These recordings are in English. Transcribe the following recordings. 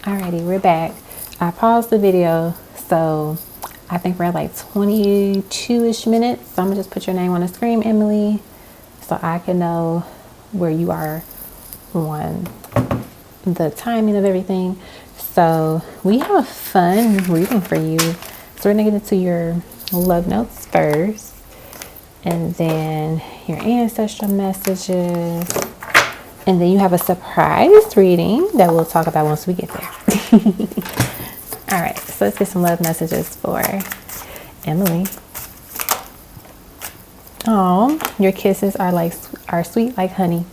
Alrighty, we're back. I paused the video, so I think we're at like 22-ish minutes. So I'm gonna just put your name on the screen, Emily, so I can know where you are on the timing of everything. So we have a fun reading for you. So we're gonna get into your love notes first, and then your ancestral messages, and then you have a surprise reading that we'll talk about once we get there. All right, so let's get some love messages for Emily. Oh, your kisses are sweet like honey.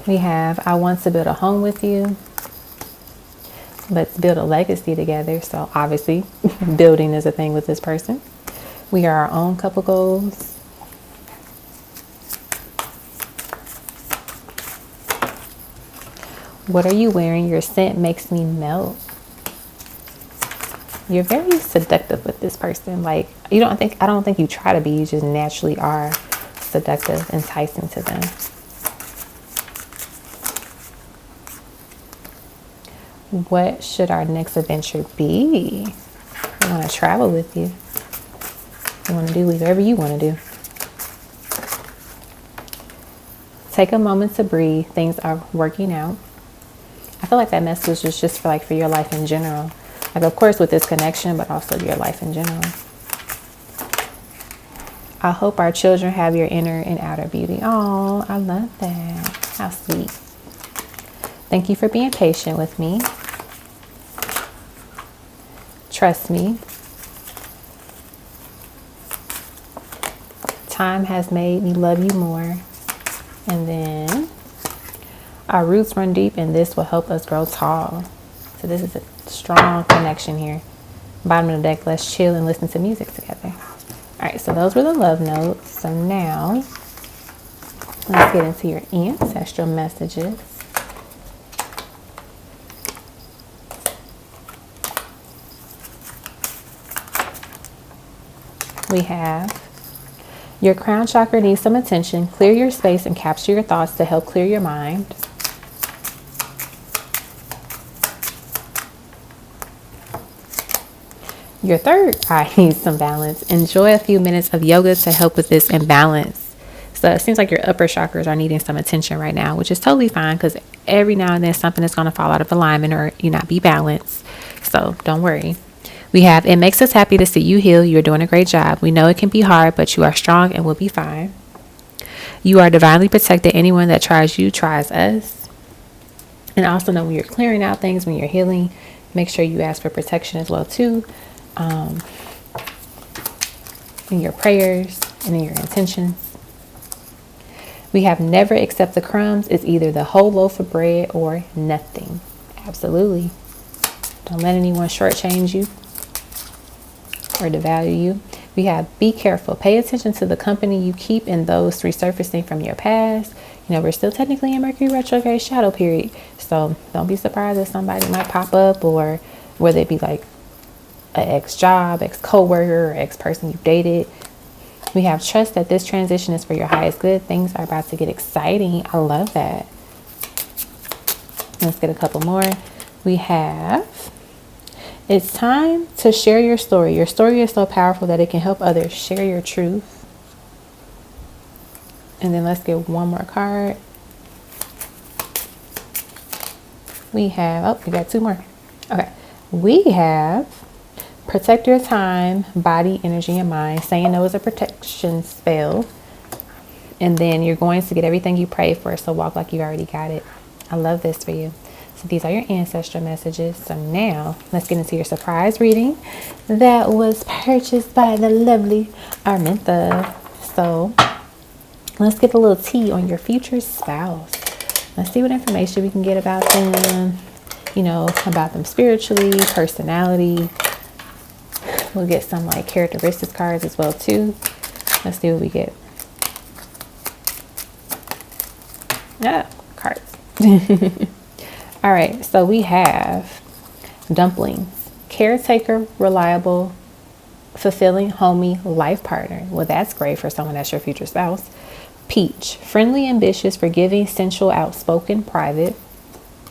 We have, I want to build a home with you. Let's build a legacy together. So obviously building is a thing with this person. We are our own couple goals. What are you wearing? Your scent makes me melt. You're very seductive with this person. Like, I don't think you try to be, you just naturally are seductive, enticing to them. What should our next adventure be? I want to travel with you. I want to do whatever you want to do. Take a moment to breathe. Things are working out. I feel like that message is just for your life in general. Like, of course, with this connection, but also your life in general. I hope our children have your inner and outer beauty. Oh, I love that. How sweet. Thank you for being patient with me. Trust me. Time has made me love you more. And then our roots run deep, and this will help us grow tall. So this is a strong connection here. Bottom of the deck, let's chill and listen to music together. All right, so those were the love notes. So now let's get into your ancestral messages. We have, your crown chakra needs some attention. Clear your space and capture your thoughts to help clear your mind. Your third eye needs some balance. Enjoy a few minutes of yoga to help with this imbalance. So it seems like your upper chakras are needing some attention right now, which is totally fine, because every now and then something is going to fall out of alignment or you not be balanced. So don't worry. We have, it makes us happy to see you heal. You're doing a great job. We know it can be hard, but you are strong and will be fine. You are divinely protected. Anyone that tries you tries us. And also know when you're clearing out things, when you're healing, make sure you ask for protection as well too. In your prayers and in your intentions. We have, never accept the crumbs. It's either the whole loaf of bread or nothing. Absolutely. Don't let anyone shortchange you or devalue you. We have, be careful. Pay attention to the company you keep and those resurfacing from your past. You know, we're still technically in Mercury retrograde shadow period. So don't be surprised if somebody might pop up, or whether it be like an ex-job, ex-coworker, or ex-person you dated. We have, trust that this transition is for your highest good. Things are about to get exciting. I love that. Let's get a couple more. We have, it's time to share your story. Your story is so powerful that it can help others. Share your truth. And then let's get one more card. We have, oh, we got two more. Okay. We have, protect your time, body, energy, and mind. Saying no is a protection spell. And then you're going to get everything you pray for. So walk like you already got it. I love this for you. So these are your ancestral messages. So now let's get into your surprise reading that was purchased by the lovely Arminta. So let's get a little tea on your future spouse. Let's see what information we can get about them, you know, about them spiritually, personality. We'll get some like characteristics cards as well too. Let's see what we get. Yeah, cards. All right, so we have dumplings, caretaker, reliable, fulfilling, homey, life partner. Well, that's great for someone that's your future spouse. Peach, friendly, ambitious, forgiving, sensual, outspoken, private.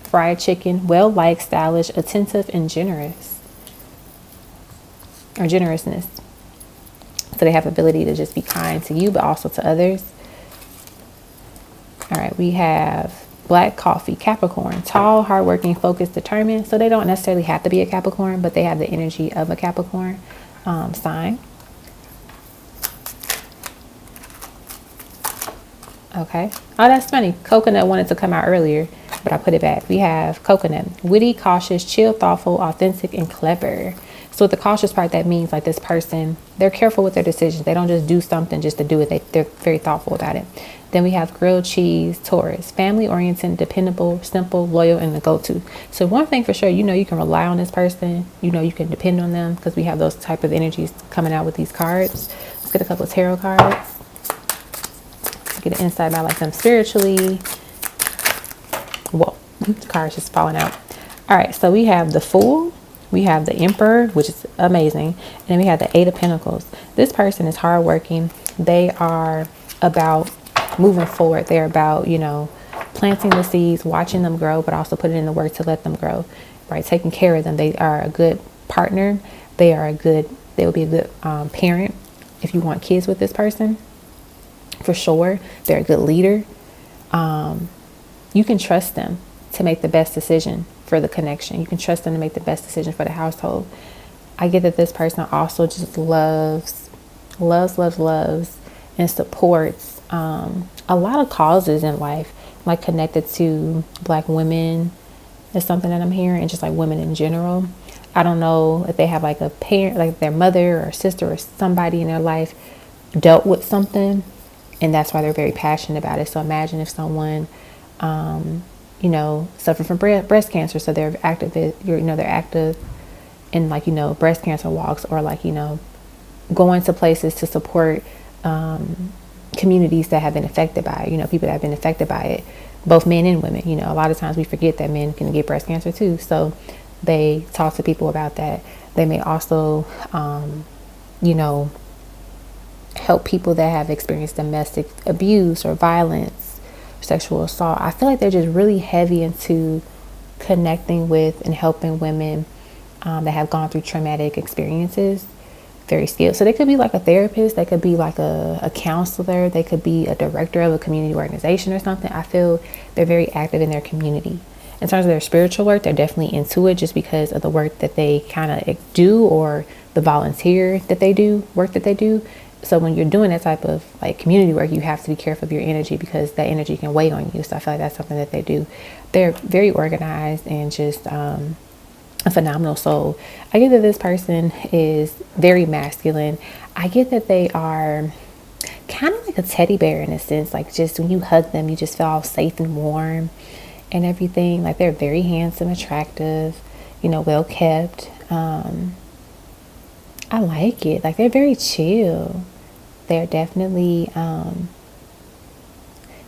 Fried chicken, well-liked, stylish, attentive, and generous. Or generousness. So they have ability to just be kind to you, but also to others. All right, we have black coffee, Capricorn, tall, hardworking, focused, determined. So they don't necessarily have to be a Capricorn, but they have the energy of a Capricorn sign. Okay. Oh, that's funny. Coconut wanted to come out earlier, but I put it back. We have coconut, witty, cautious, chill, thoughtful, authentic, and clever. So with the cautious part, that means like this person, they're careful with their decisions. They don't just do something just to do it. They're very thoughtful about it. Then we have grilled cheese, Taurus, family oriented, dependable, simple, loyal, and the go-to. So one thing for sure, you know, you can rely on this person. You know, you can depend on them because we have those type of energies coming out with these cards. Let's get a couple of tarot cards. Get an insight about like them spiritually. Whoa, the card's just falling out. All right, so we have the Fool, we have the Emperor, which is amazing, and then we have the Eight of Pentacles. This person is hardworking. They are about moving forward. They're about, you know, planting the seeds, watching them grow, but also putting in the work to let them grow, right? Taking care of them. They are a good partner. They will be a good parent if you want kids with this person. For sure. They're a good leader. You can trust them to make the best decision for the connection. You can trust them to make the best decision for the household. I get that this person also just loves and supports a lot of causes in life, like connected to Black women is something that I'm hearing, and just like women in general. I don't know if they have like a parent, like their mother or sister or somebody in their life dealt with something, and that's why they're very passionate about it. So imagine if someone, you know, suffered from breast cancer, so they're active, they're active in like, you know, breast cancer walks, or like, you know, going to places to support communities that have been affected by it, you know, people that have been affected by it, both men and women. You know, a lot of times we forget that men can get breast cancer too. So they talk to people about that. They may also, you know, help people that have experienced domestic abuse or violence, sexual assault. I feel like they're just really heavy into connecting with and helping women that have gone through traumatic experiences. Very skilled. So they could be like a therapist, they could be like a counselor, they could be a director of a community organization or something. I feel they're very active in their community. In terms of their spiritual work, they're definitely into it just because of the work that they kind of do, or the volunteer that they do, work that they do. So when you're doing that type of like community work, you have to be careful of your energy, because that energy can weigh on you. So I feel like that's something that they do. They're very organized and just a phenomenal soul. I get that this person is very masculine. I get that they are kind of like a teddy bear in a sense, like just when you hug them, you just feel all safe and warm and everything. Like they're very handsome, attractive, you know, well kept. I like it. Like they're very chill. They're definitely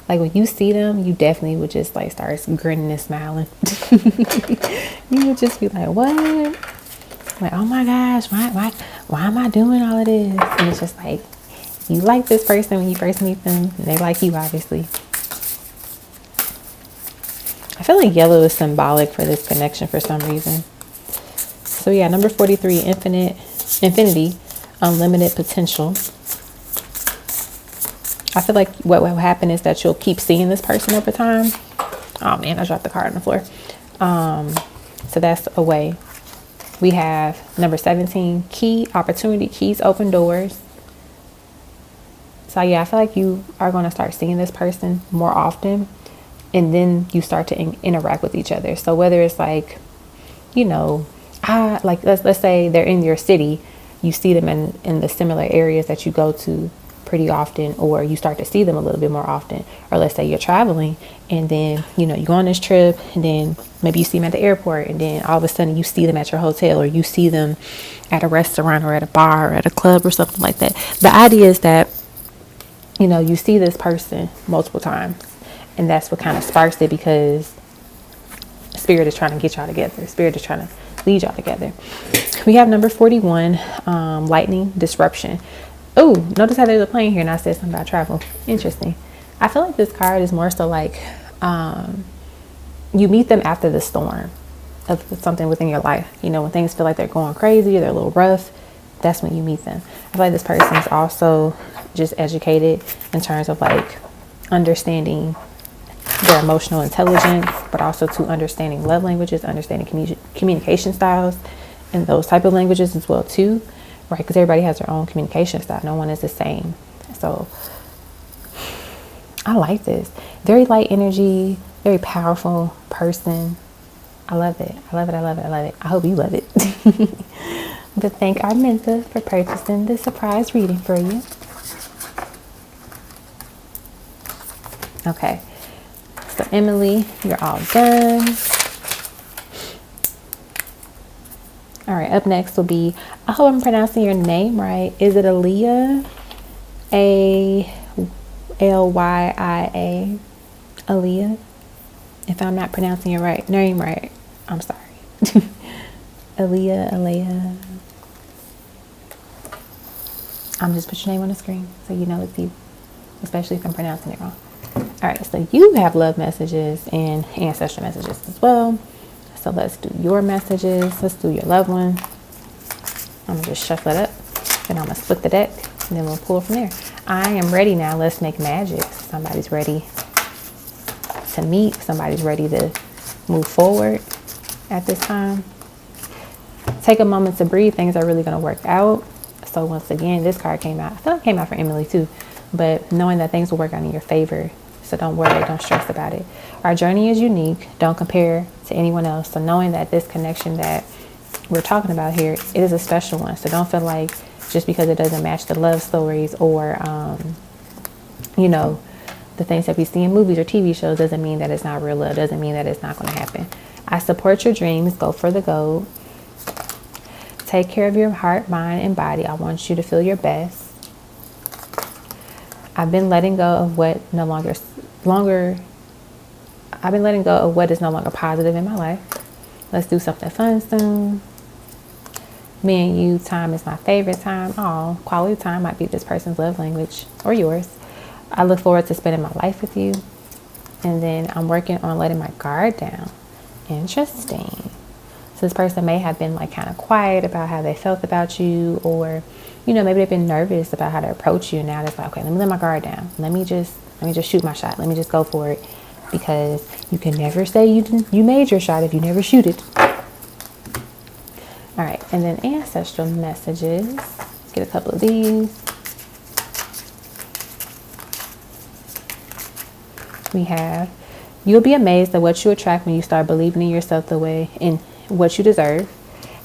like when you see them, you definitely would just like start grinning and smiling. You would just be like, what? Like, oh my gosh, why am I doing all of this? And it's just like, you like this person when you first meet them, and they like you, obviously. I feel like yellow is symbolic for this connection for some reason. So yeah, number 43, infinity, unlimited potential. I feel like what will happen is that you'll keep seeing this person over time. Oh man, I dropped the card on the floor. So that's a way. We have number 17, key, opportunity, keys, open doors. So yeah, I feel like you are going to start seeing this person more often, and then you start to interact with each other. So whether it's like, you know, like let's say they're in your city, you see them in the similar areas that you go to pretty often, or you start to see them a little bit more often. Or let's say you're traveling, and then, you know, you go on this trip, and then maybe you see them at the airport, and then all of a sudden you see them at your hotel, or you see them at a restaurant or at a bar or at a club or something like that. The idea is that, you know, you see this person multiple times, and that's what kind of sparks it, because Spirit is trying to get y'all together. Spirit is trying to lead y'all together. We have number 41, lightning, disruption. Oh, notice how there's a plane here, and I said something about travel. Interesting. I feel like this card is more so like you meet them after the storm of something within your life. You know, when things feel like they're going crazy, they're a little rough, that's when you meet them. I feel like this person is also just educated in terms of like understanding their emotional intelligence, but also to understanding love languages, understanding communication styles, and those type of languages as well too, right? Because everybody has their own communication style. No one is the same. So I like this. Very light energy, very powerful person. I love it. I love it. I love it. I love it. I hope you love it. But thank Arminta for purchasing this surprise reading for you. Okay. So Emily, you're all done. All right, up next will be, I hope I'm pronouncing your name right. Is it Alyia? Alya? Alyia? If I'm not pronouncing your name right, I'm sorry. Alyia. I'm just put your name on the screen so you know it's you, especially if I'm pronouncing it wrong. All right, so you have love messages and ancestral messages as well. So let's do your messages. Let's do your loved one. I'm gonna just shuffle it up, then I'm gonna split the deck, and then we'll pull from there. I am ready now. Let's make magic. Somebody's ready to meet. Somebody's ready to move forward at this time. Take a moment to breathe. Things are really gonna work out. So once again, this card came out. I feel like it came out for Emily too, but knowing that things will work out in your favor. So don't worry, don't stress about it. Our journey is unique. Don't compare to anyone else. So knowing that this connection that we're talking about here, it is a special one. So don't feel like just because it doesn't match the love stories or, you know, the things that we see in movies or TV shows doesn't mean that it's not real love. Doesn't mean that it's not going to happen. I support your dreams. Go for the gold. Take care of your heart, mind, and body. I want you to feel your best. I've been letting go of what is no longer positive in my life. Let's do something fun soon. Me and you, time is my favorite time. Oh, quality time might be this person's love language or yours. I look forward to spending my life with you. And then I'm working on letting my guard down. Interesting. So this person may have been like kind of quiet about how they felt about you, or, you know, maybe they've been nervous about how to approach you. Now it's like, okay, let me let my guard down. Let me just shoot my shot. Let me just go for it, because you can never say you made your shot if you never shoot it. All right, and then ancestral messages. Let's get a couple of these. We have, you'll be amazed at what you attract when you start believing in yourself the way in what you deserve.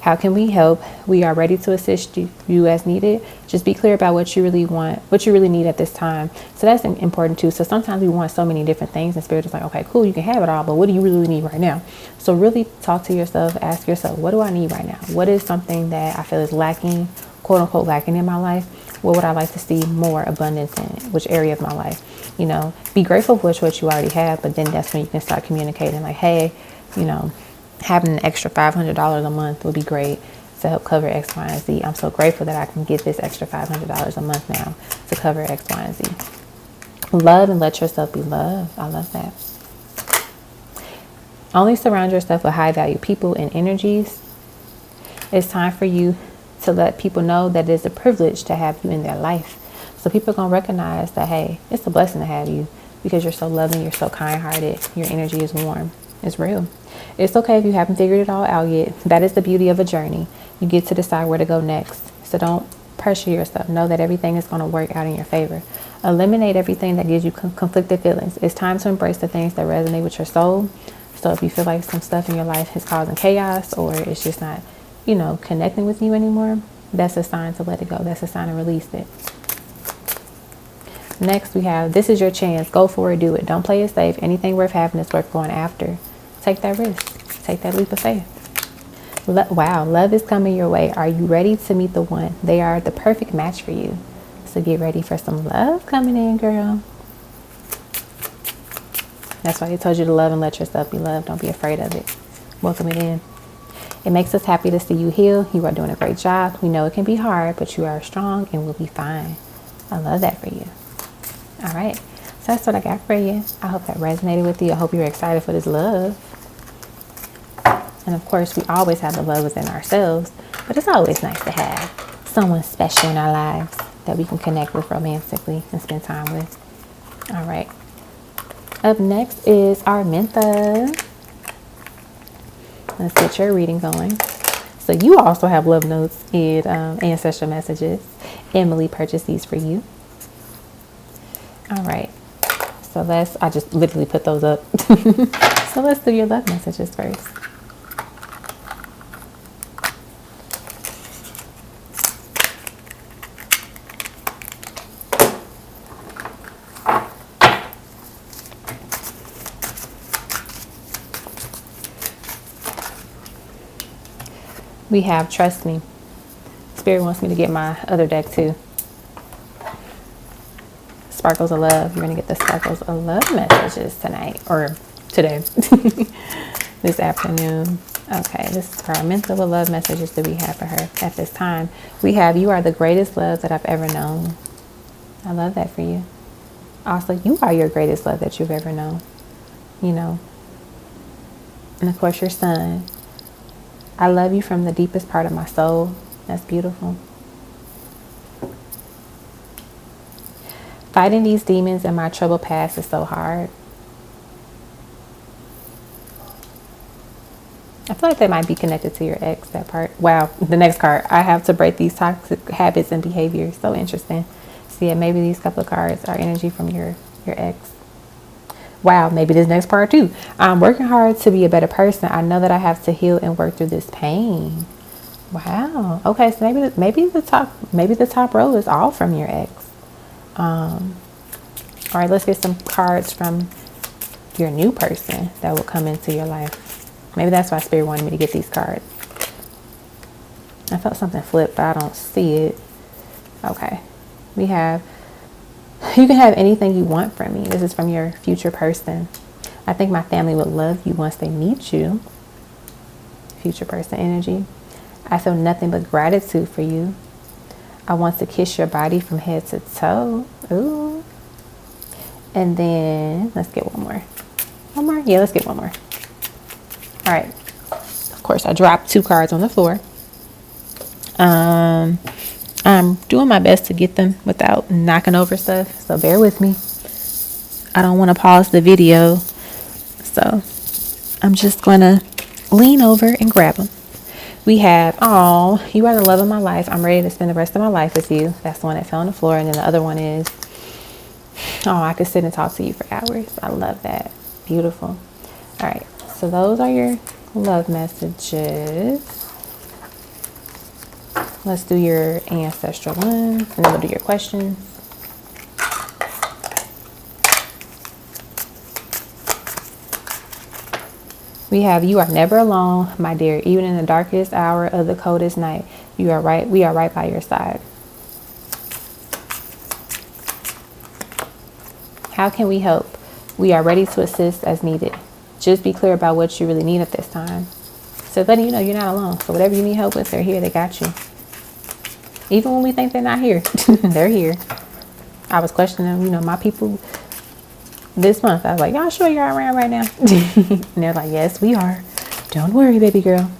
How can we help? We are ready to assist you as needed. Just be clear about what you really want, what you really need at this time. So that's important too. So sometimes we want so many different things, and Spirit is like, okay, cool, you can have it all, but what do you really need right now? So really talk to yourself, ask yourself, what do I need right now? What is something that I feel is lacking, quote unquote, lacking in my life? What would I like to see more abundance in? Which area of my life? You know, be grateful for what you already have, but then that's when you can start communicating like, hey, you know, having an extra $500 a month would be great to help cover X, Y, and Z. I'm so grateful that I can get this extra $500 a month now to cover X, Y, and Z. Love and let yourself be loved. I love that. Only surround yourself with high value people and energies. It's time for you to let people know that it is a privilege to have you in their life. So people are going to recognize that, hey, it's a blessing to have you because you're so loving, you're so kind-hearted, your energy is warm. It's real. It's okay if you haven't figured it all out yet. That is the beauty of a journey. You get to decide where to go next. So don't pressure yourself. Know that everything is going to work out in your favor. Eliminate everything that gives you conflicted feelings. It's time to embrace the things that resonate with your soul. So if you feel like some stuff in your life is causing chaos, or it's just not, you know, connecting with you anymore, that's a sign to let it go. That's a sign to release it. Next we have, this is your chance. Go for it. Do it. Don't play it safe. Anything worth having is worth going after. Take that risk. Take that leap of faith. Wow, love is coming your way. Are you ready to meet the one? They are the perfect match for you. So get ready for some love coming in, girl. That's why he told you to love and let yourself be loved. Don't be afraid of it. Welcome it in. It makes us happy to see you heal. You are doing a great job. We know it can be hard, but you are strong and will be fine. I love that for you. All right. So that's what I got for you. I hope that resonated with you. I hope you're excited for this love. And of course, we always have the love within ourselves, but it's always nice to have someone special in our lives that we can connect with romantically and spend time with. All right. Up next is Arminta. Let's get your reading going. So you also have love notes and ancestral messages. Emily purchased these for you. All right. So I just literally put those up. So let's do your love messages first. We have Trust Me. Spirit wants me to get my other deck too. Sparkles of Love. You're going to get the Sparkles of Love messages tonight. Or today. This afternoon. Okay, this is for Arminta. What love messages do we have for her at this time? We have, you are the greatest love that I've ever known. I love that for you. Also, you are your greatest love that you've ever known. You know. And of course, your son. I love you from the deepest part of my soul. That's beautiful. Fighting these demons in my troubled past is so hard. I feel like that might be connected to your ex, that part. Wow, the next card. I have to break these toxic habits and behaviors. So interesting. So yeah, maybe these couple of cards are energy from your ex. Wow, maybe this next part too. I'm working hard to be a better person. I know that I have to heal and work through this pain. Wow. Okay, so maybe the top row is all from your ex. All right, let's get some cards from your new person that will come into your life. Maybe that's why Spirit wanted me to get these cards. I felt something flip, but I don't see it. Okay. We have, you can have anything you want from me. This is from your future person. I think my family would love you once they meet you. Future person energy. I feel nothing but gratitude for you. I want to kiss your body from head to toe. Ooh. And then let's get one more. One more? Yeah, let's get one more. All right. Of course, I dropped 2 cards on the floor. I'm doing my best to get them without knocking over stuff, so bear with me. I don't want to pause the video, so I'm just going to lean over and grab them. We have, oh, you are the love of my life. I'm ready to spend the rest of my life with you. That's the one that fell on the floor. And then the other one is, oh, I could sit and talk to you for hours. I love that. Beautiful. All right. So those are your love messages. Let's do your ancestral ones, and then we'll do your questions. We have, you are never alone, my dear. Even in the darkest hour of the coldest night, you are right. We are right by your side. How can we help? We are ready to assist as needed. Just be clear about what you really need at this time. So letting you know you're not alone. So whatever you need help with, they're here. They got you. Even when we think they're not here, they're here. I was questioning them, my people this month. I was like, y'all sure you're around right now? And they're like, yes, we are. Don't worry, baby girl.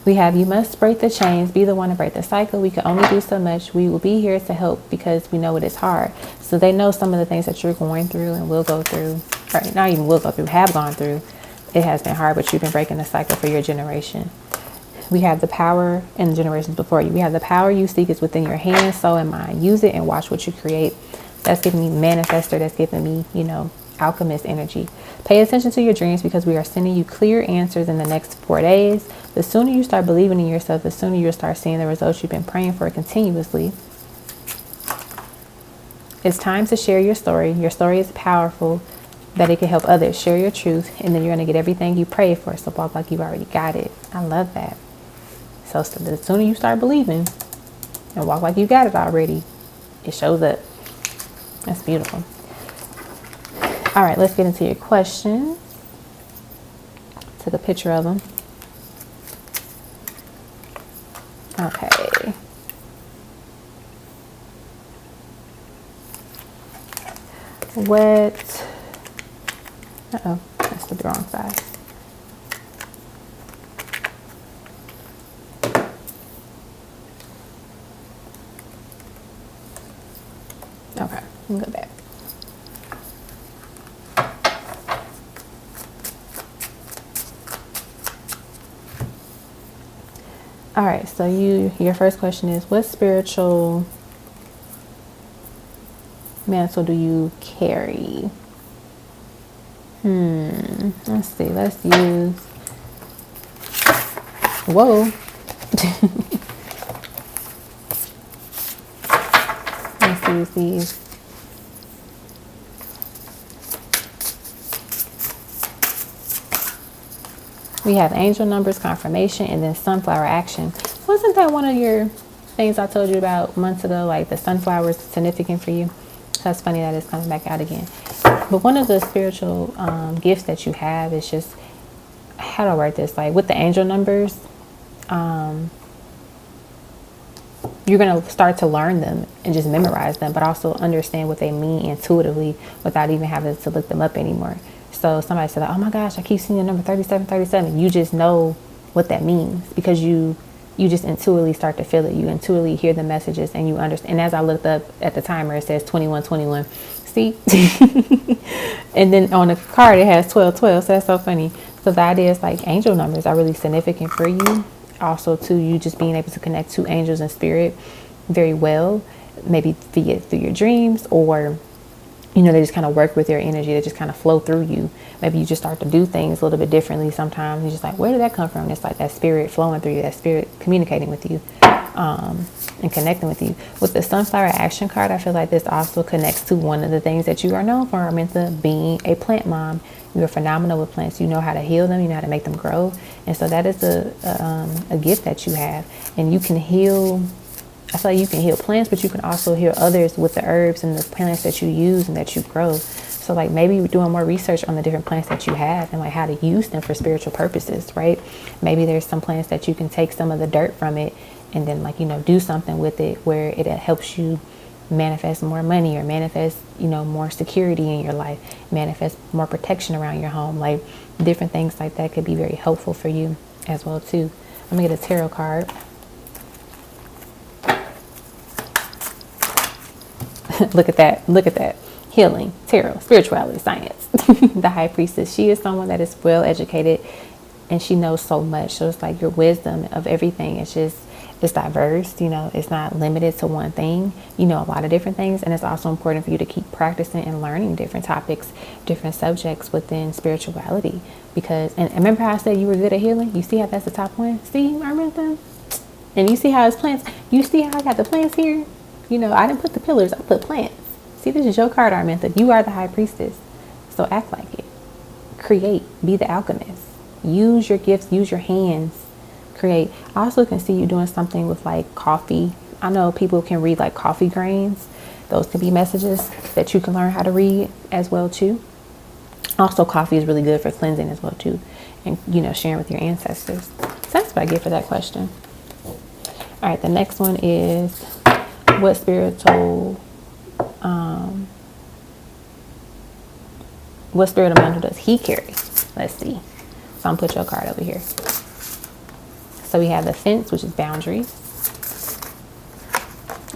We have, you must break the chains, be the one to break the cycle. We can only do so much. We will be here to help because we know it is hard. So they know some of the things that you're going through and will go through, or not even will go through, have gone through. It has been hard, but you've been breaking the cycle for your generation. We have the power in the generations before you. We have the power you seek is within your hands, soul, and mind. Use it and watch what you create. That's giving me manifester. That's giving me, alchemist energy. Pay attention to your dreams because we are sending you clear answers in the next 4 days. The sooner you start believing in yourself, the sooner you'll start seeing the results you've been praying for continuously. It's time to share your story. Your story is powerful, that it can help others. Share your truth, and then you're going to get everything you pray for. So walk like you already got it. I love that. So the sooner you start believing and walk like you got it already, it shows up. That's beautiful. All right, let's get into your questions. Took a picture of them. Okay. What? Uh-oh, that's the wrong size. Okay, let me go back. All right, so your first question is, what spiritual mantle do you carry? Let's see. Let's use. Whoa. Let's use these. We have angel numbers, confirmation, and then sunflower action. Wasn't that one of your things I told you about months ago? Like the sunflower is significant for you. That's funny that it's coming back out again. But one of the spiritual gifts that you have is just, how do I write this? Like with the angel numbers, you're going to start to learn them and just memorize them, but also understand what they mean intuitively without even having to look them up anymore. So somebody said, oh my gosh, I keep seeing the number 3737. You just know what that means because you just intuitively start to feel it. You intuitively hear the messages and you understand. And as I looked up at the timer, it says 2121. See? And then on the card, it has 1212. So that's so funny. So the idea is like angel numbers are really significant for you. Also, too, you just being able to connect to angels and spirit very well. Maybe through your dreams, or you know, they just kind of work with your energy. They just kind of flow through you. Maybe you just start to do things a little bit differently sometimes. You're just like, where did that come from? And it's like that spirit flowing through you, that spirit communicating with you and connecting with you. With the sunflower action card, I feel like this also connects to one of the things that you are known for, Arminta, being a plant mom. You're phenomenal with plants. You know how to heal them. You know how to make them grow. And so that is a gift that you have. And you can heal. I feel like you can heal plants, but you can also heal others with the herbs and the plants that you use and that you grow. So like maybe you're doing more research on the different plants that you have and like how to use them for spiritual purposes, right? Maybe there's some plants that you can take some of the dirt from it and then like, you know, do something with it where it helps you manifest more money or manifest, you know, more security in your life, manifest more protection around your home. Like different things like that could be very helpful for you as well too. I'm gonna get a tarot card. Look at that. Look at that. Healing, tarot, spirituality, science. The high priestess. She is someone that is well educated and she knows so much. So it's like your wisdom of everything. It's diverse. You know, it's not limited to one thing. You know, a lot of different things. And it's also important for you to keep practicing and learning different topics, different subjects within spirituality. Because, and remember how I said you were good at healing? You see how that's the top one? See, Arminta? And you see how it's plants? You see how I got the plants here? You know, I didn't put the pillars, I put plants. See, this is your card, Arminta. You are the high priestess. So act like it. Create. Be the alchemist. Use your gifts. Use your hands. Create. I also can see you doing something with like coffee. I know people can read like coffee grains. Those could be messages that you can learn how to read as well too. Also, coffee is really good for cleansing as well too. And, you know, sharing with your ancestors. So that's what I get for that question. All right, the next one is... what spiritual mantle does he carry? Let's see. So I'm gonna put your card over here. So we have the fence, which is boundaries.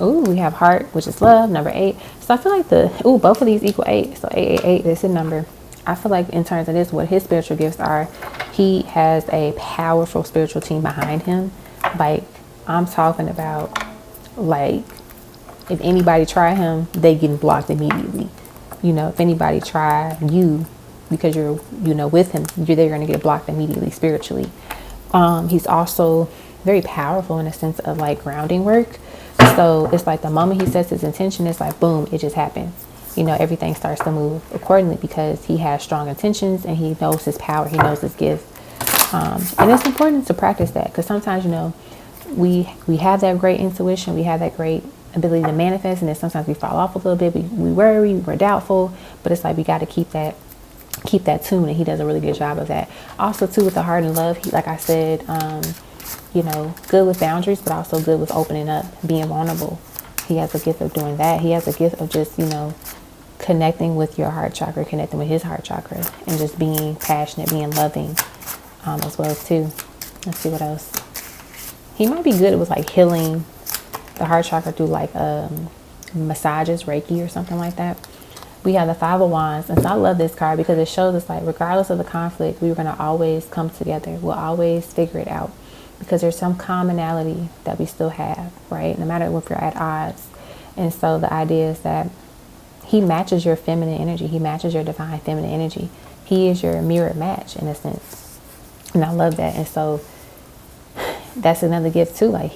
Ooh, we have heart, which is love, number 8. So I feel like both of these equal 8. So 888 is his number. I feel like in terms of this, what his spiritual gifts are, he has a powerful spiritual team behind him. Like I'm talking about, like, if anybody try him, they getting blocked immediately. You know, if anybody try you because you're, you know, with him, they're going to get blocked immediately spiritually. He's also very powerful in a sense of like grounding work. So it's like the moment he sets his intention, it's like, boom, it just happens. You know, everything starts to move accordingly because he has strong intentions and he knows his power. He knows his gift. And it's important to practice that because sometimes, you know, we have that great intuition. We have that great ability to manifest, and then sometimes we fall off a little bit. We worry, we're doubtful, but it's like we got to keep that tune, and he does a really good job of that. Also too, with the heart and love, he, like I said, you know, good with boundaries, but also good with opening up, being vulnerable. He has a gift of doing that. He has a gift of just, you know, connecting with your heart chakra, connecting with his heart chakra, and just being passionate, being loving, as well too. Let's see what else. He might be good with like healing the heart chakra through like massages, Reiki or something like that. We have the Five of Wands, and so I love this card because it shows us like regardless of the conflict, we're going to always come together. We'll always figure it out because there's some commonality that we still have, right? No matter if we're at odds. And so the idea is that he matches your feminine energy. He matches your divine feminine energy. He is your mirror match in a sense. And I love that. And so that's another gift too. Like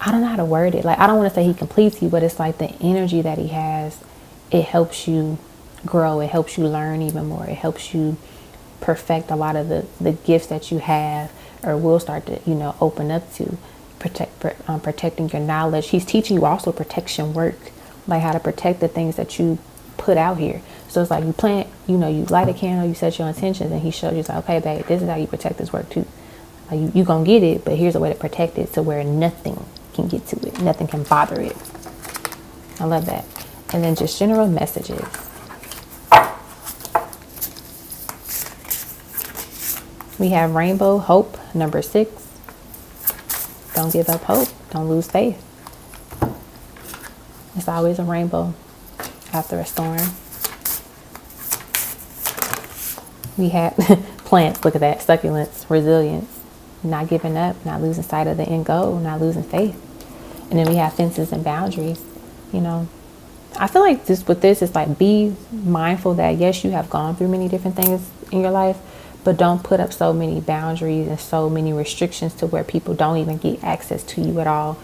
I don't know how to word it. Like, I don't want to say he completes you, but it's like the energy that he has, it helps you grow. It helps you learn even more. It helps you perfect a lot of the gifts that you have or will start to, you know, open up to protecting your knowledge. He's teaching you also protection work, like how to protect the things that you put out here. So it's like you plant, you know, you light a candle, you set your intentions, and he shows you, like, okay, babe, this is how you protect this work too. Like you gonna get it, but here's a way to protect it to where nothing can get to it. Nothing can bother it. I love that. And then just general messages. We have rainbow, hope, number 6. Don't give up hope. Don't lose faith. It's always a rainbow after a storm. We have plants, look at that, succulents, resilience, not giving up, not losing sight of the end goal, not losing faith. And then we have fences and boundaries. You know, I feel like this is like, be mindful that yes, you have gone through many different things in your life, but don't put up so many boundaries and so many restrictions to where people don't even get access to you at all,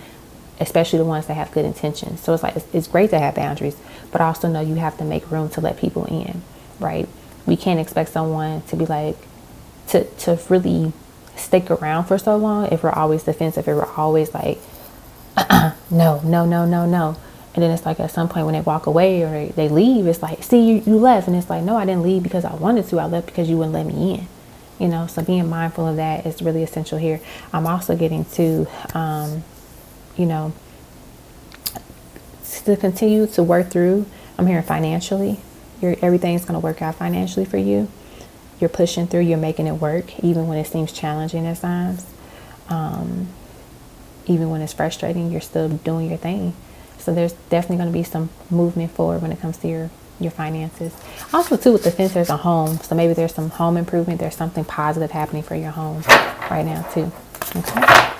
especially the ones that have good intentions. So it's like, it's great to have boundaries, but also know you have to make room to let people in, right? We can't expect someone to be like, to really stick around for so long if we're always defensive, if we're always like, no. And then it's like at some point when they walk away or they leave, it's like, see, you left. And it's like, no, I didn't leave because I wanted to. I left because you wouldn't let me in. You know, so being mindful of that is really essential here. I'm also getting to, you know, to continue to work through. I'm hearing financially. Everything's going to work out financially for you. You're pushing through. You're making it work, even when it seems challenging at times. Even when it's frustrating, you're still doing your thing. So there's definitely going to be some movement forward when it comes to your finances. Also, too, with the fence, there's a home. So maybe there's some home improvement. There's something positive happening for your home right now, too. Okay.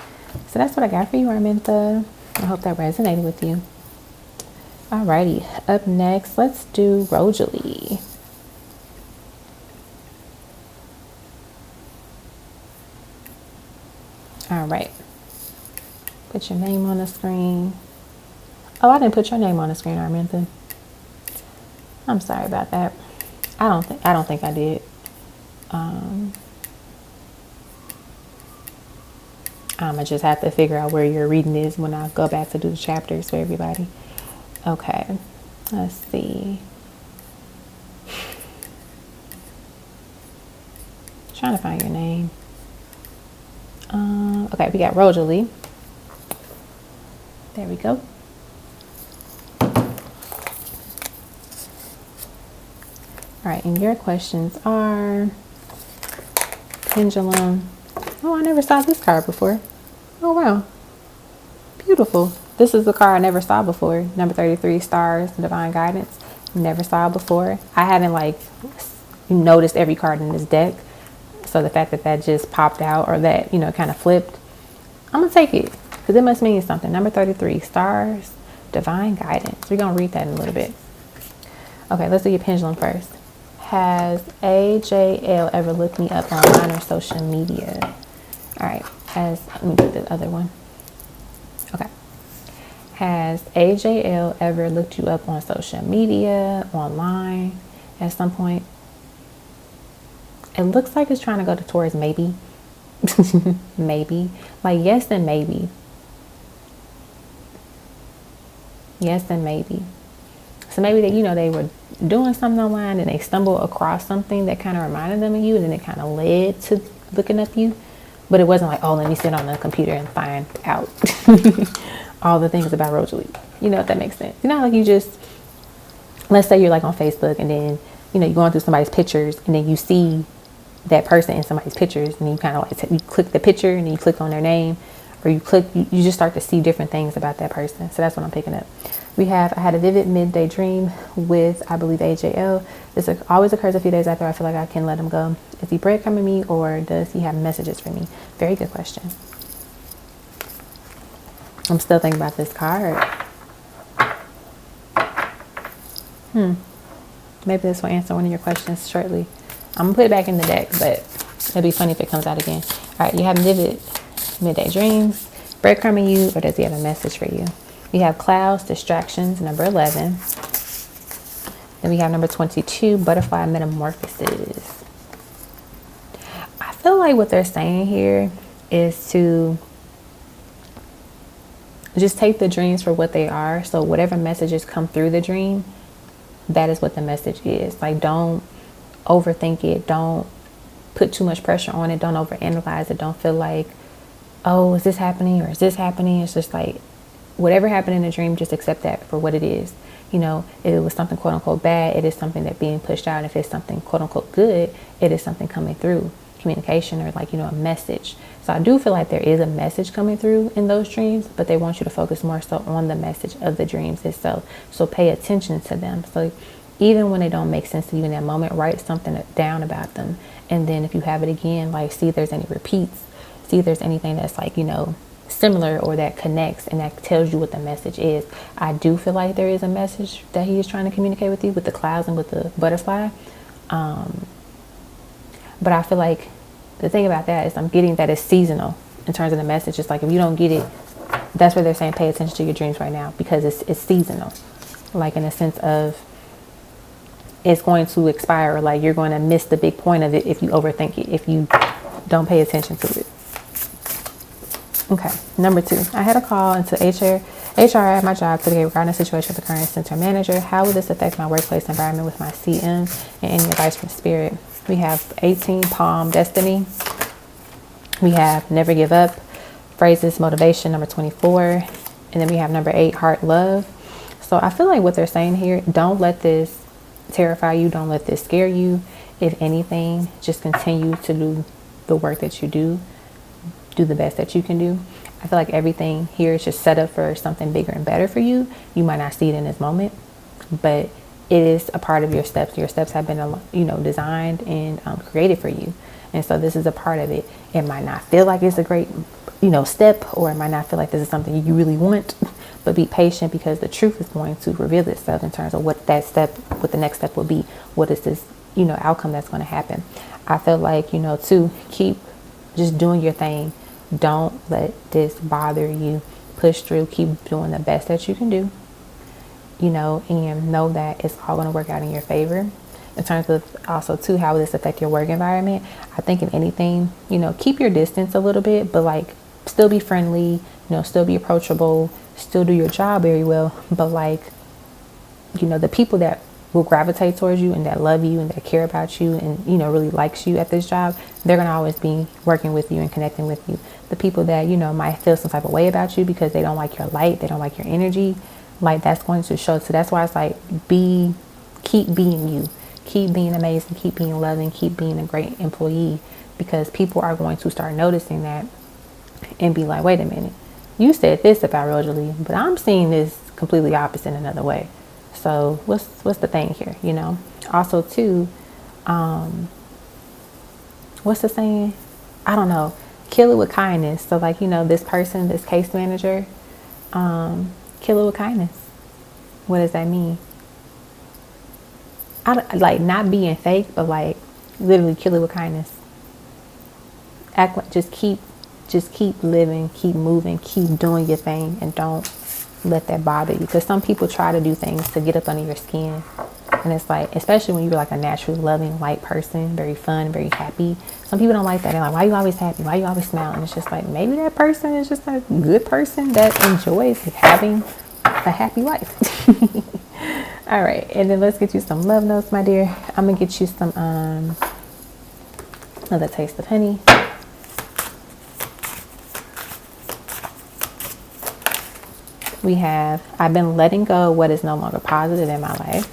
So that's what I got for you, Arminta. I hope that resonated with you. Alrighty. Up next, let's do RoJolie. All right. Put your name on the screen. Oh, I didn't put your name on the screen, Arminta. I'm sorry about that. I don't think I did. I'ma just have to figure out where your reading is when I go back to do the chapters for everybody. Okay. Let's see. Trying to find your name. Okay, we got RoJolie. There we go. All right, and your questions are pendulum. Oh, I never saw this card before. Oh, wow. Beautiful. This is the card I never saw before. Number 33, stars, divine guidance. Never saw it before. I haven't like noticed every card in this deck. So the fact that that just popped out, or that, you know, kind of flipped, I'm going to take it because it must mean something. Number 33, stars, divine guidance. We're going to read that in a little bit. Okay, let's do your pendulum first. Has AJL ever looked me up online or social media? All right, let me get the other one. Okay. Has AJL ever looked you up on social media, online at some point? It looks like it's trying to go towards maybe. Maybe. Like yes and maybe. Yes and maybe. So maybe that, you know, they were doing something online and they stumbled across something that kind of reminded them of you, and then it kind of led to looking up you. But it wasn't like, oh, let me sit on the computer and find out all the things about RoJolie. You know, if that makes sense. You know, like you just let's say you're like on Facebook, and then, you know, you're going through somebody's pictures, and then you see that person in somebody's pictures, and you kind of like, you click the picture, and then you click on their name, or you just start to see different things about that person. So that's what I'm picking up. We have, I had a vivid midday dream with, I believe, AJL. This always occurs a few days after I feel like I can let him go. Is he breadcrumbing me, or does he have messages for me? Very good question. I'm still thinking about this card. Maybe this will answer one of your questions shortly. I'm gonna put it back in the deck, but it'll be funny if it comes out again. All right, you have vivid midday dreams, breadcrumbing you, or does he have a message for you? We have clouds, distractions, number 11. Then we have number 22, butterfly metamorphosis. I feel like what they're saying here is to just take the dreams for what they are. So whatever messages come through the dream, that is what the message is. Like, don't overthink it. Don't put too much pressure on it. Don't overanalyze it. Don't feel like, oh, is this happening or is this happening? It's just like, whatever happened in the dream, just accept that for what it is. You know, if it was something quote unquote bad, it is something that being pushed out. And if it's something quote unquote good, it is something coming through, communication, or like, you know, a message. So I do feel like there is a message coming through in those dreams, but they want you to focus more so on the message of the dreams itself. So pay attention to them. So even when they don't make sense to you in that moment, write something down about them. And then if you have it again, like, see if there's any repeats, see if there's anything that's like, you know, similar or that connects and that tells you what the message is. I do feel like there is a message that he is trying to communicate with you with the clouds and with the butterfly. But I feel like the thing about that is I'm getting that it's seasonal in terms of the message. It's like, if you don't get it, that's where they're saying pay attention to your dreams right now, because it's seasonal. Like, in a sense of it's going to expire, or like you're going to miss the big point of it if you overthink it, if you don't pay attention to it. Okay, number 2. I had a call into HR at my job today regarding a situation with the current center manager. How will this affect my workplace environment with my CM, and any advice from spirit? We have 18, Palm Destiny. We have Never Give Up, Phrases, Motivation, number 24. And then we have number 8, Heart, Love. So I feel like what they're saying here, don't let this terrify you. Don't let this scare you. If anything, just continue to do the work that you do. Do the best that you can do. I feel like everything here is just set up for something bigger and better for you. You might not see it in this moment, but it is a part of your steps. Your steps have been, you know, designed and created for you. And so this is a part of it. It might not feel like it's a great, you know, step, or it might not feel like this is something you really want, but be patient, because the truth is going to reveal itself in terms of what that step, what the next step will be. What is this, you know, outcome that's going to happen. I feel like, you know, to keep just doing your thing. Don't let this bother you. Push through. Keep doing the best that you can do, you know, and know that it's all going to work out in your favor. In terms of also too, how will this affect your work environment? I think in anything, you know, keep your distance a little bit, but like still be friendly, you know, still be approachable, still do your job very well. But like, you know, the people that will gravitate towards you and that love you and that care about you and, you know, really likes you at this job, they're going to always be working with you and connecting with you. The people that, you know, might feel some type of way about you because they don't like your light, they don't like your energy, like that's going to show. So that's why it's like, keep being you, keep being amazing, keep being loving, keep being a great employee, because people are going to start noticing that and be like, wait a minute, you said this about RoJolie, but I'm seeing this completely opposite in another way. So what's the thing here, you know? Also too, what's the saying? I don't know. Kill it with kindness. So like, you know, this person, this case manager, kill it with kindness. What does that mean? Like not being fake, but like literally kill it with kindness. Act like, just keep living, keep moving, keep doing your thing, and don't let that bother you, because some people try to do things to get up under your skin, and it's like, especially when you're like a naturally loving, light person, very fun, very happy, some people don't like that. They're like, why you always happy, why you always smile? And it's just like, maybe that person is just a good person that enjoys having a happy life. All right, and then let's get you some love notes, my dear. I'm gonna get you some another taste of honey. We have, I've been letting go what is no longer positive in my life.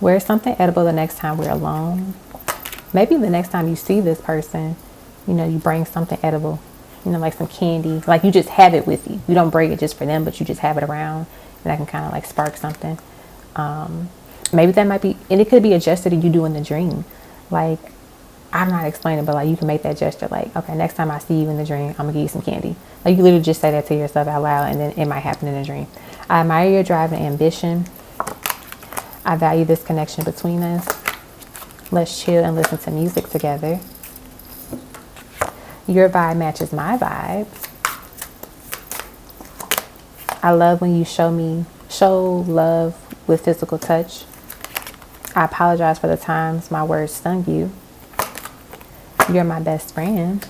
Wear something edible the next time we're alone. Maybe the next time you see this person, you know, you bring something edible, you know, like some candy, like you just have it with you. You don't bring it just for them, but you just have it around, and that can kind of like spark something. Maybe that might be, and it could be a gesture that you do in the dream. Like, I'm not explaining, but like you can make that gesture like, okay, next time I see you in the dream, I'm gonna give you some candy. Like you literally just say that to yourself out loud, and then it might happen in a dream. I admire your drive and ambition. I value this connection between us. Let's chill and listen to music together. Your vibe matches my vibe. I love when you show love with physical touch. I apologize for the times my words stung you. You're my best friend.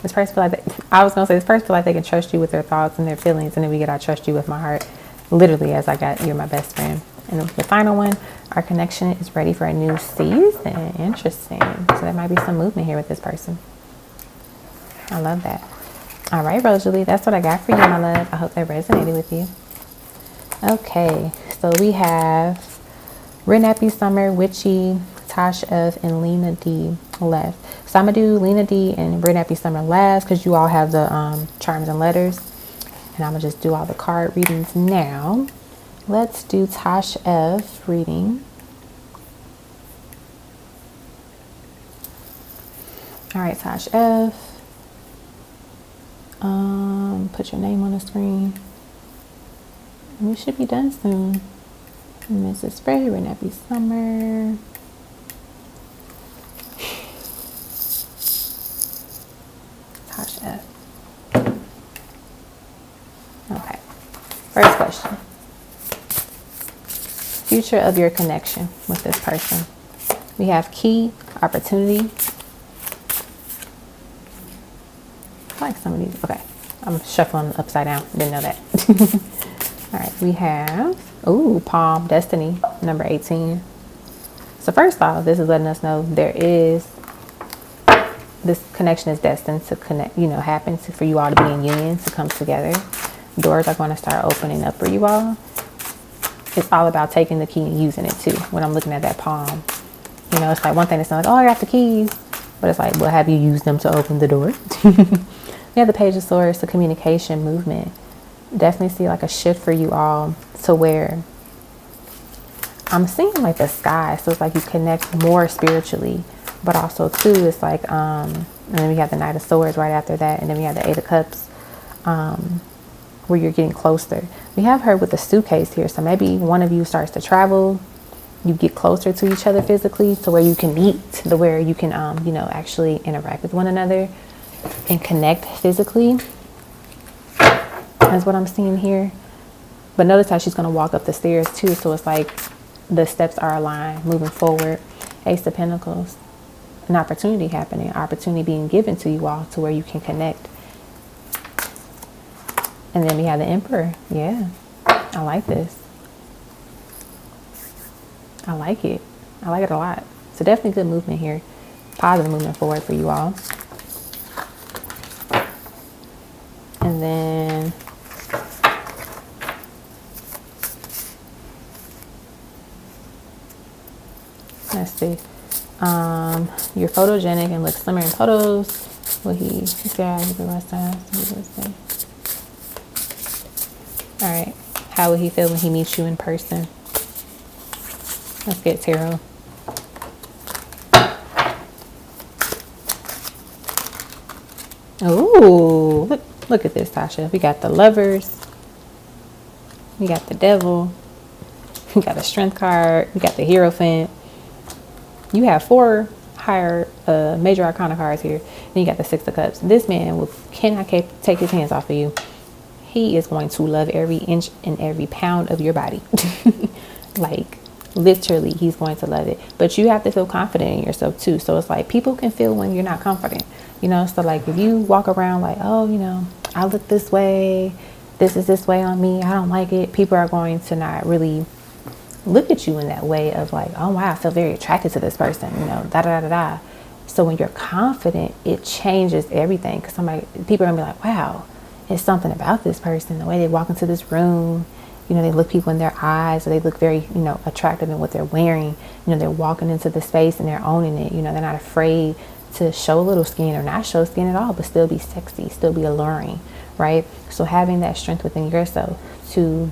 This person feel like I was gonna say this person feel like they can trust you with their thoughts and their feelings, and then we get I trust you with my heart. Literally, as I got you're my best friend. And the final one, our connection is ready for a new season. Interesting. So there might be some movement here with this person. I love that. All right, RoJolie, that's what I got for you, my love. I hope that resonated with you. Okay, so we have Nappy Summer, Witchy, Tash F, and Lina D left. So I'm gonna do Lina D and Nappy Summer last because you all have the charms and letters, and I'm gonna just do all the card readings now. Let's do Tash F reading. All right, Tash F. Put your name on the screen. We should be done soon. Mrs. Spray, Nappy Summer. Tash F. Okay. First question. Future of your connection with this person. We have key, opportunity. I like some of these. Okay. I'm shuffling upside down. Didn't know that. All right. We have, Palm, Destiny, number 18. So first off, this is letting us know this connection is destined to connect, happen for you all to be in union, to come together. Doors are going to start opening up for you all. It's all about taking the key and using it too. When I'm looking at that palm, it's like one thing that's not like, oh, I got the keys, but it's like, well, have you used them to open the door? We have the Page of Swords, the communication movement. Definitely see like a shift for you all to where I'm seeing like the sky. So it's like you connect more spiritually, but also too, it's like, and then we have the Knight of Swords right after that. And then we have the Eight of Cups, where you're getting closer. We have her with the suitcase here. So maybe one of you starts to travel. You get closer to each other physically to where you can meet, to where you can, actually interact with one another and connect physically. That's what I'm seeing here. But notice how she's going to walk up the stairs too. So it's like the steps are aligned, moving forward. Ace of Pentacles, an opportunity happening, opportunity being given to you all to where you can connect. And then we have the Emperor. Yeah, I like this. I like it. I like it a lot. So definitely good movement here. Positive movement forward for you all. And then let's see. You're photogenic and look slimmer in photos. Will he say the last time? All right. How will he feel when he meets you in person? Let's get tarot. Oh, look at this, Tasha. We got the Lovers. We got the Devil. We got a Strength card. We got the Hierophant. You have 4 higher major arcana cards here. Then you got the Six of Cups. This man cannot take his hands off of you. He is going to love every inch and every pound of your body. Like, literally, he's going to love it. But you have to feel confident in yourself too. So it's like people can feel when you're not confident. So like if you walk around like, oh, I look this way. This is this way on me. I don't like it. People are going to not really look at you in that way of like, oh wow, I feel very attracted to this person, da. So when you're confident, it changes everything. Because people are gonna be like, wow, it's something about this person, the way they walk into this room, You know, they look people in their eyes, or they look very, you know, attractive in what they're wearing. You know, they're walking into the space and they're owning it. You know, they're not afraid to show a little skin or not show skin at all, but still be sexy, still be alluring, right? So having that strength within yourself to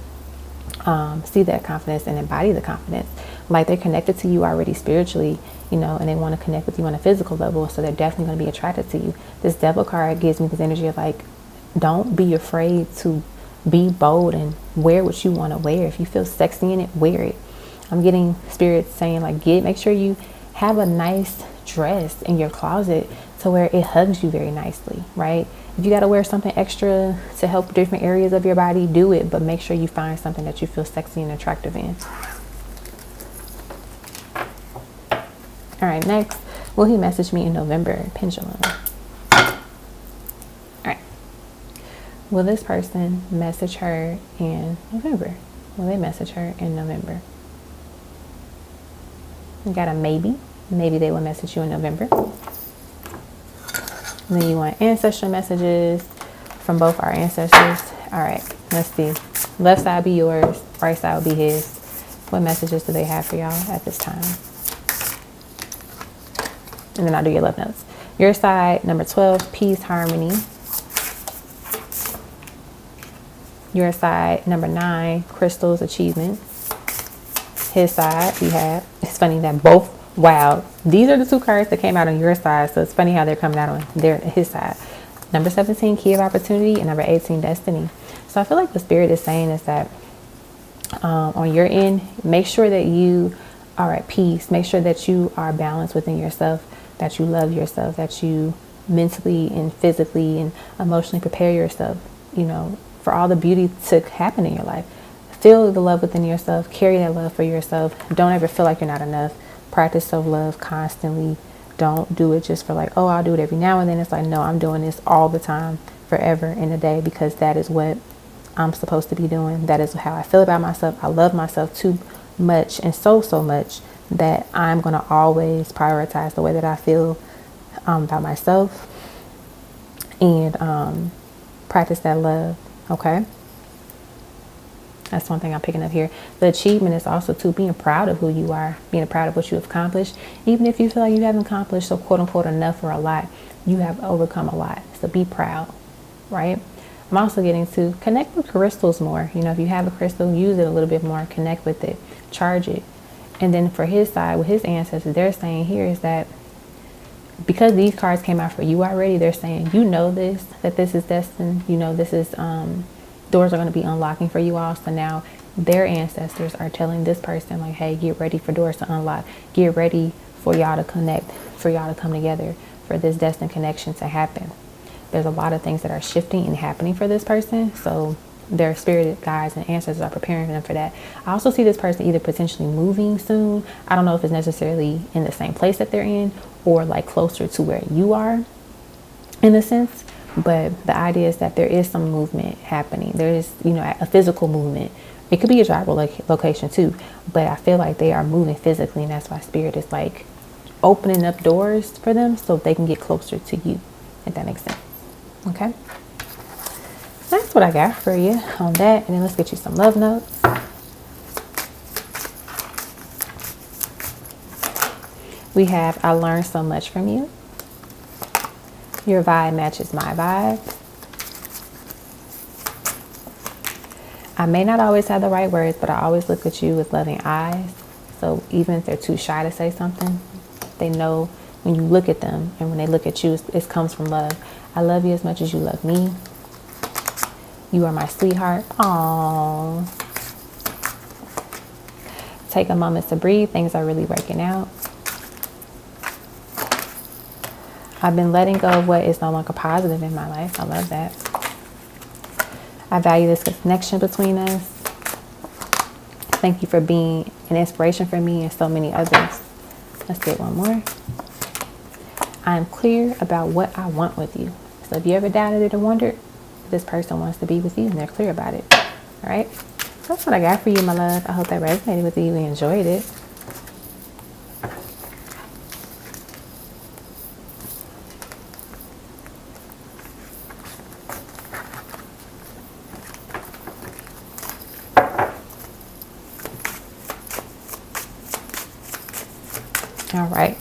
see that confidence and embody the confidence, like they're connected to you already spiritually, you know, and they want to connect with you on a physical level, so they're definitely going to be attracted to you. This Devil card gives me this energy of like, don't be afraid to be bold and wear what you want to wear. If you feel sexy in it, wear it. I'm getting spirits saying like, make sure you have a nice dress in your closet to where it hugs you very nicely, right? If you got to wear something extra to help different areas of your body, do it, but make sure you find something that you feel sexy and attractive in. All right, next, will he message me in November? Pendulum. All right. Will this person message her in November? Will they message her in November? We got a maybe. Maybe they will message you in November. And then you want ancestral messages from both our ancestors. All right, let's see. Left side be yours, right side will be his. What messages do they have for y'all at this time? And then I'll do your love notes. Your side, number 12, peace, harmony. Your side, number 9, crystals, achievements. His side, we have, it's funny that both, wow, these are the 2 cards that came out on your side, so it's funny how they're coming out on his side. Number 17, key of opportunity, and number 18, destiny. So I feel like the spirit is saying is that on your end, make sure that you are at peace. Make sure that you are balanced within yourself, that you love yourself, that you mentally and physically and emotionally prepare yourself, you know, for all the beauty to happen in your life. Feel the love within yourself, carry that love for yourself. Don't ever feel like you're not enough. Practice self-love constantly. Don't do it just for like, oh, I'll do it every now and then. It's like, no, I'm doing this all the time, forever in a day, because that is what I'm supposed to be doing. That is how I feel about myself. I love myself too much, and so much, that I'm going to always prioritize the way that I feel about myself, and practice that love. Okay. That's one thing I'm picking up here. The achievement is also too being proud of who you are, being proud of what you have accomplished. Even if you feel like you haven't accomplished so quote unquote enough or a lot, you have overcome a lot. So be proud, right? I'm also getting to connect with crystals more. You know, if you have a crystal, use it a little bit more, connect with it, charge it. And then for his side, with his ancestors, they're saying here is that because these cards came out for you already, they're saying, you know this, that this is destined, you know, this is, doors are going to be unlocking for you all. So now their ancestors are telling this person like, hey, get ready for doors to unlock. Get ready for y'all to connect, for y'all to come together, for this destined connection to happen. There's a lot of things that are shifting and happening for this person. So their spirit guides and ancestors are preparing them for that. I also see this person either potentially moving soon. I don't know if it's necessarily in the same place that they're in or like closer to where you are in a sense. But the idea is that there is some movement happening. There is, you know, a physical movement. It could be a tribal location too, but I feel like they are moving physically, and that's why spirit is like opening up doors for them so they can get closer to you, if that makes sense. Okay. That's what I got for you on that. And then let's get you some love notes. We have, I learned so much from you. Your vibe matches my vibe. I may not always have the right words, but I always look at you with loving eyes. So even if they're too shy to say something, they know when you look at them, and when they look at you, it comes from love. I love you as much as you love me. You are my sweetheart. Aww. Take a moment to breathe. Things are really working out. I've been letting go of what is no longer positive in my life. I love that. I value this connection between us. Thank you for being an inspiration for me and so many others. Let's get one more. I'm clear about what I want with you. So if you ever doubted it or wondered, this person wants to be with you and they're clear about it. All right. That's what I got for you, my love. I hope that resonated with you and enjoyed it. All right.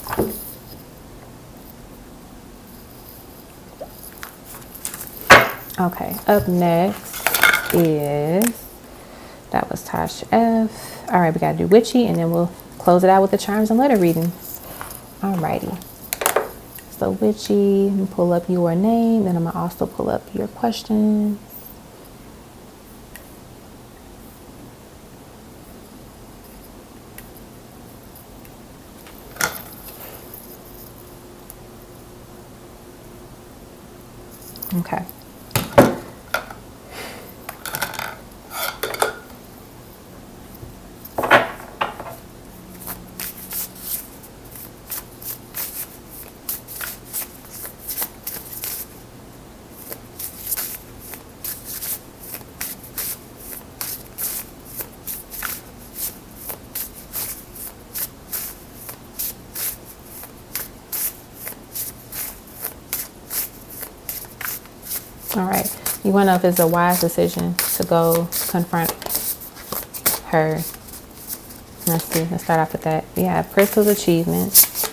Okay, up next is, that was Tash F. All right, we got to do Witchy, and then we'll close it out with the charms and letter readings. All righty. So Witchy, I'm gonna pull up your name, and I'm gonna also pull up your questions. Okay. All right. You want to know if it's a wise decision to go confront her. Let's see. Let's start off with that. We have Crystal's achievements.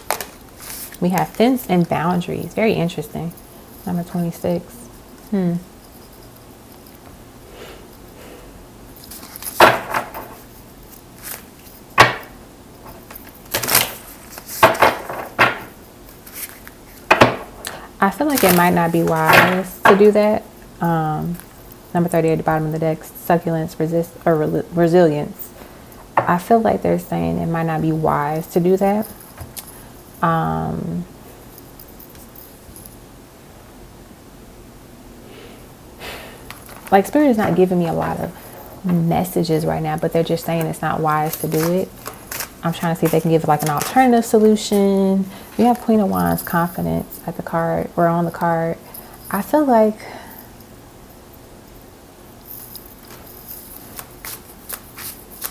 We have fence and boundaries. Very interesting. Number 26. I feel like it might not be wise to do that. Number 30 at the bottom of the deck, succulence, resilience. I feel like they're saying it might not be wise to do that. Like Spirit is not giving me a lot of messages right now, but they're just saying it's not wise to do it. I'm trying to see if they can give like an alternative solution. We have Queen of Wands, confidence at the card, or on the card. I feel like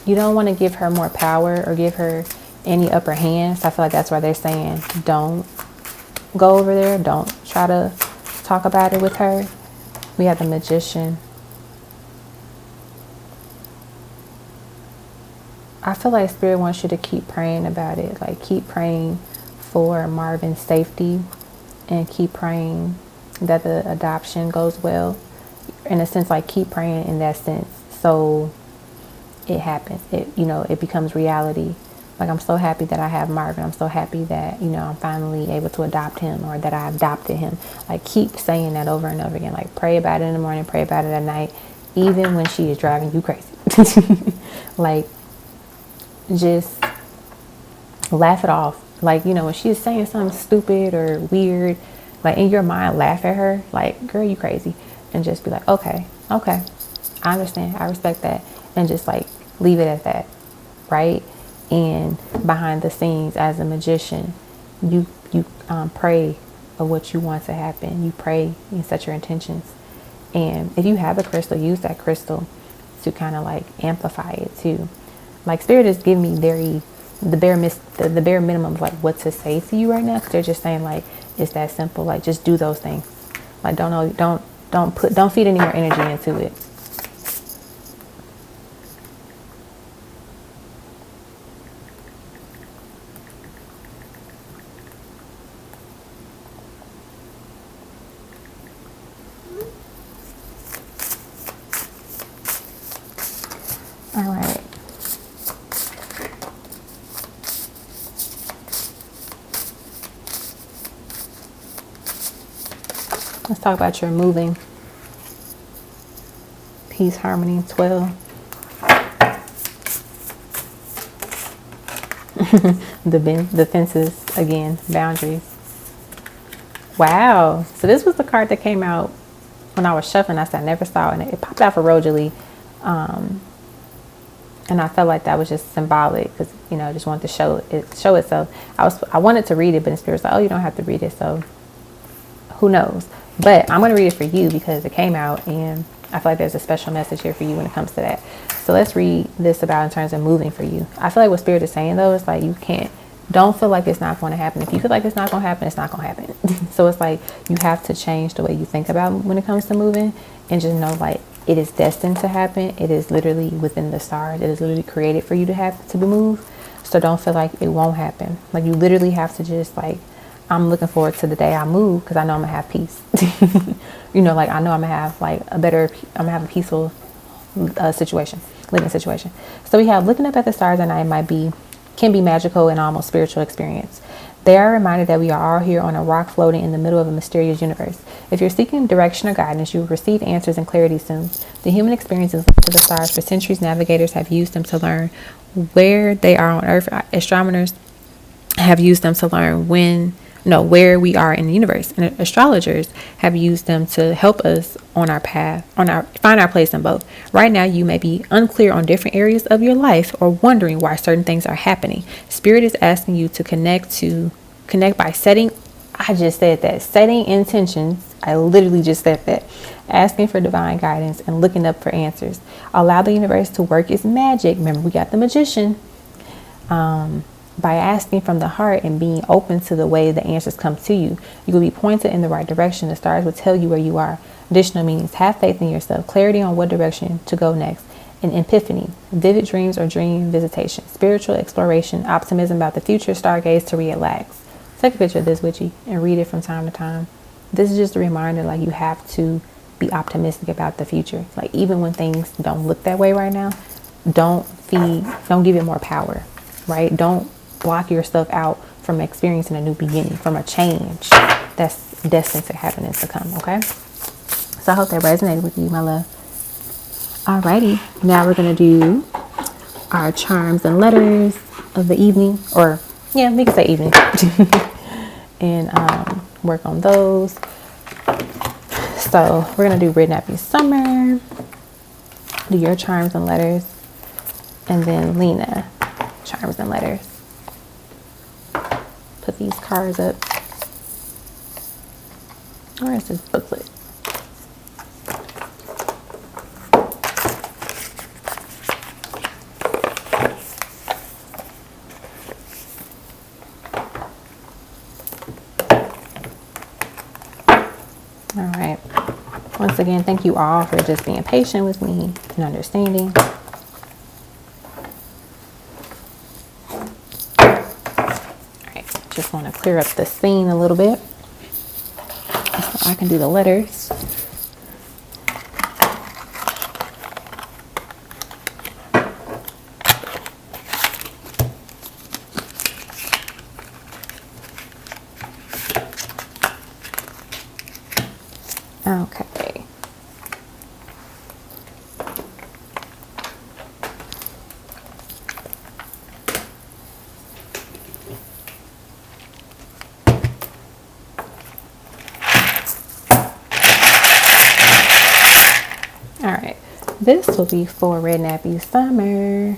you don't want to give her more power or give her any upper hand. So I feel like that's why they're saying don't go over there. Don't try to talk about it with her. We have the Magician. I feel like Spirit wants you to keep praying about it. Like keep praying for Marvin's safety and keep praying that the adoption goes well. In a sense, like keep praying in that sense. So it happens. It becomes reality. Like I'm so happy that I have Marvin. I'm so happy that, I'm finally able to adopt him, or that I adopted him. Like keep saying that over and over again. Like pray about it in the morning, pray about it at night, even when she is driving you crazy. Like just laugh it off. Like, when she's saying something stupid or weird, like in your mind, laugh at her. Like, girl, you crazy. And just be like, okay, I understand. I respect that. And just like leave it at that. Right. And behind the scenes as a magician, you pray of what you want to happen. You pray and set your intentions. And if you have a crystal, use that crystal to kind of like amplify it too. Like Spirit is giving me the bare minimum of like what to say to you right now, because they're just saying like it's that simple. Like just do those things. Like don't feed any more energy into it. All right. Let's talk about your moving. Peace, harmony, 12. The fences again, boundaries. Wow. So this was the card that came out when I was shuffling. I said I never saw it, and it popped out for RoJolie. And I felt like that was just symbolic because, I just wanted to show itself. I wanted to read it, but the Spirit was like, oh, you don't have to read it. So who knows? But I'm going to read it for you because it came out, and I feel like there's a special message here for you when it comes to that. So let's read this about in terms of moving for you. I feel like what Spirit is saying though is like don't feel like it's not going to happen. If you feel like it's not going to happen, it's not going to happen. So it's like you have to change the way you think about when it comes to moving, and just know like it is destined to happen. It is literally within the stars. It is literally created for you to have to move. So don't feel like it won't happen. Like, you literally have to just like, I'm looking forward to the day I move because I know I'm gonna have peace. You know, like I know I'm gonna have like I'm gonna have a peaceful living situation. So we have looking up at the stars at night can be magical and almost spiritual experience. They are reminded that we are all here on a rock floating in the middle of a mysterious universe. If you're seeking direction or guidance, you will receive answers and clarity soon. The human experience is linked to the stars. For centuries, navigators have used them to learn where they are on Earth. Astronomers have used them to learn where we are in the universe, and astrologers have used them to help us on our path, find our place in both. Right now, you may be unclear on different areas of your life or wondering why certain things are happening. Spirit is asking you to connect by setting intentions. I literally just said that. Asking for divine guidance and looking up for answers. Allow the universe to work its magic. Remember, we got the magician. By asking from the heart and being open to the way the answers come to you, you will be pointed in the right direction. The stars will tell you where you are. Additional meanings: have faith in yourself, clarity on what direction to go next, an epiphany, vivid dreams or dream visitation, spiritual exploration, optimism about the future, stargaze to relax. Take a picture of this, Witchy, and read it from time to time. This is just a reminder, like, you have to be optimistic about the future. Like, even when things don't look that way right now, don't give it more power, right? Don't block yourself out from experiencing a new beginning, from a change that's destined to happen and to come. Okay, so I hope that resonated with you, my love. Alrighty, now we're gonna do our charms and letters of the evening, or yeah, we can say evening. And work on those. So we're gonna do Nappy Summer, do your charms and letters, and then Lina, charms and letters. Put these cards up. Where is this booklet? All right. Once again, thank you all for just being patient with me and understanding. Just want to clear up the scene a little bit so I can do the letters. Okay. All right, this will be for Nappy Summer.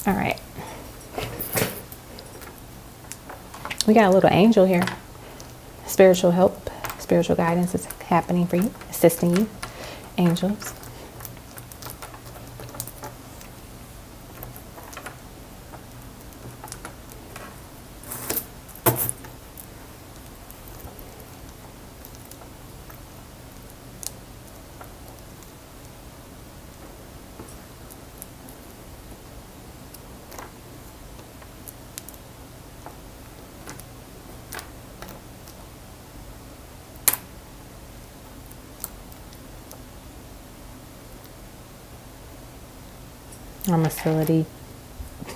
All right, we got a little angel here. Spiritual help, spiritual guidance is happening for you, assisting you. Angels. I'm a facility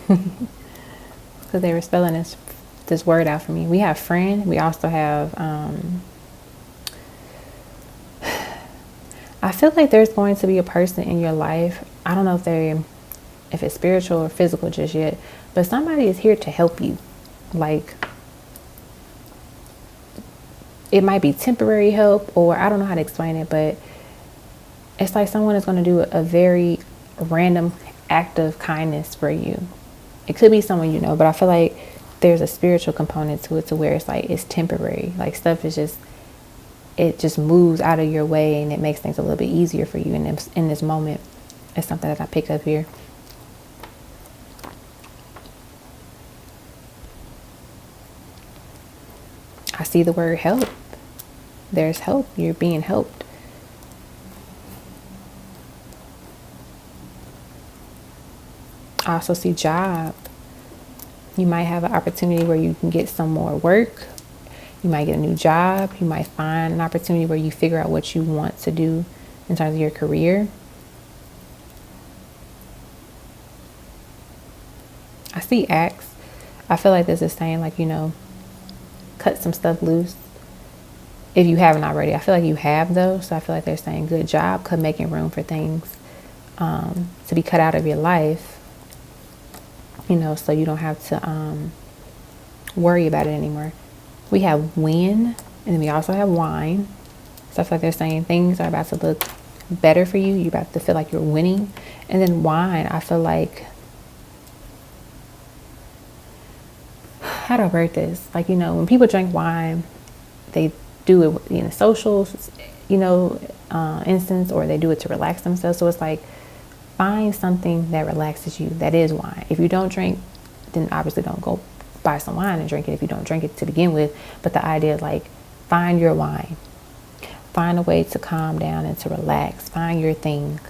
because they were spelling this word out for me. We have friend. We also have I feel like there's going to be a person in your life. I don't know if it's spiritual or physical just yet, but somebody is here to help you. Like, it might be temporary help, or I don't know how to explain it, but it's like someone is going to do a very random act of kindness for you. It could be someone you know, but I feel like there's a spiritual component to it, to where it's like it's temporary. Like, stuff is just moves out of your way, and it makes things a little bit easier for you in this moment. It's something that I pick up here. I see the word help. There's help. You're being helped. I also see job. You might have an opportunity where you can get some more work. You might get a new job. You might find an opportunity where you figure out what you want to do in terms of your career. I see axe. I feel like this is saying, like, you know, cut some stuff loose. If you haven't already, I feel like you have though. So I feel like they're saying good job, making room for things to be cut out of your life. You know, so you don't have to worry about it anymore. We have win, and then we also have wine. So I feel like they're saying things are about to look better for you. You're about to feel like you're winning. And then wine, I feel like, how do I word this? Like, you know, when people drink wine, they do it in a social, you know, instance, or they do it to relax themselves. So it's like, find something that relaxes you. That is wine. If you don't drink, then obviously don't go buy some wine and drink it if you don't drink it to begin with. But the idea is like, find your wine. Find a way to calm down and to relax. Find your thing.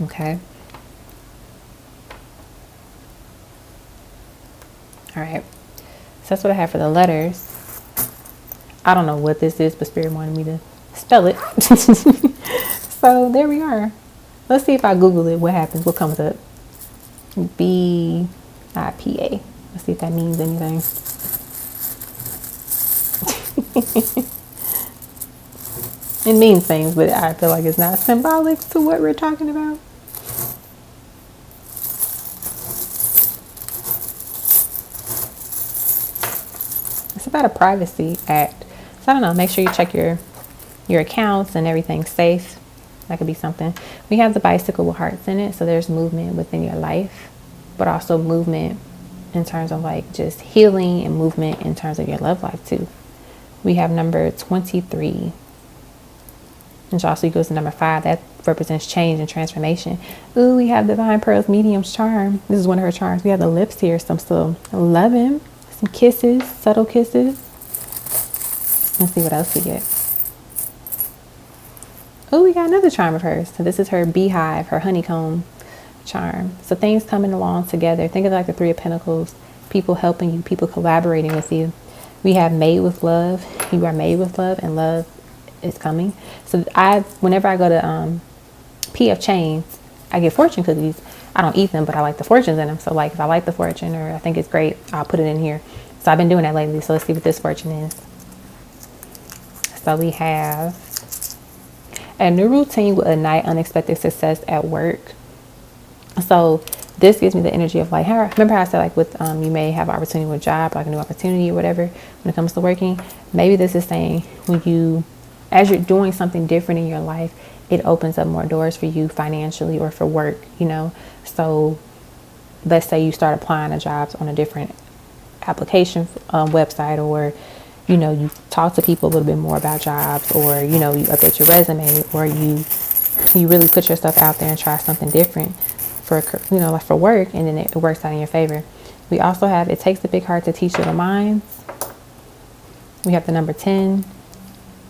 Okay. All right. So that's what I have for the letters. I don't know what this is, but Spirit wanted me to spell it. So there we are. Let's see if I Google it. What happens? What comes up? BIPA. Let's see if that means anything. It means things, but I feel like it's not symbolic to what we're talking about. It's about a privacy act. So I don't know. Make sure you check your accounts and everything's safe. That could be something. We have the bicycle with hearts in it. So there's movement within your life, but also movement in terms of like just healing, and movement in terms of your love life too. We have number 23, which also equals to number 5. That represents change and transformation. Ooh, we have Divine Pearl's medium's charm. This is one of her charms. We have the lips here. Some still loving, some kisses, subtle kisses. Let's see what else we get. Oh, we got another charm of hers. So this is her beehive, her honeycomb charm. So things coming along together. Think of it like the 3 of Pentacles. People helping you, people collaborating with you. We have made with love. You are made with love, and love is coming. So whenever I go to PF Chains, I get fortune cookies. I don't eat them, but I like the fortunes in them. So like if I like the fortune or I think it's great, I'll put it in here. So I've been doing that lately. So let's see what this fortune is. So we have a new routine will ignite unexpected success at work. So this gives me the energy of like, remember how I said like with you may have an opportunity with a job, like a new opportunity or whatever when it comes to working. Maybe this is saying as you're doing something different in your life, it opens up more doors for you financially or for work, you know. So let's say you start applying to jobs on a different application website, or you know, you talk to people a little bit more about jobs, or you know, you update your resume, or you really put yourself out there and try something different for, you know, like for work, and then it works out in your favor. We also have it takes a big heart to teach little minds. We have the number 10.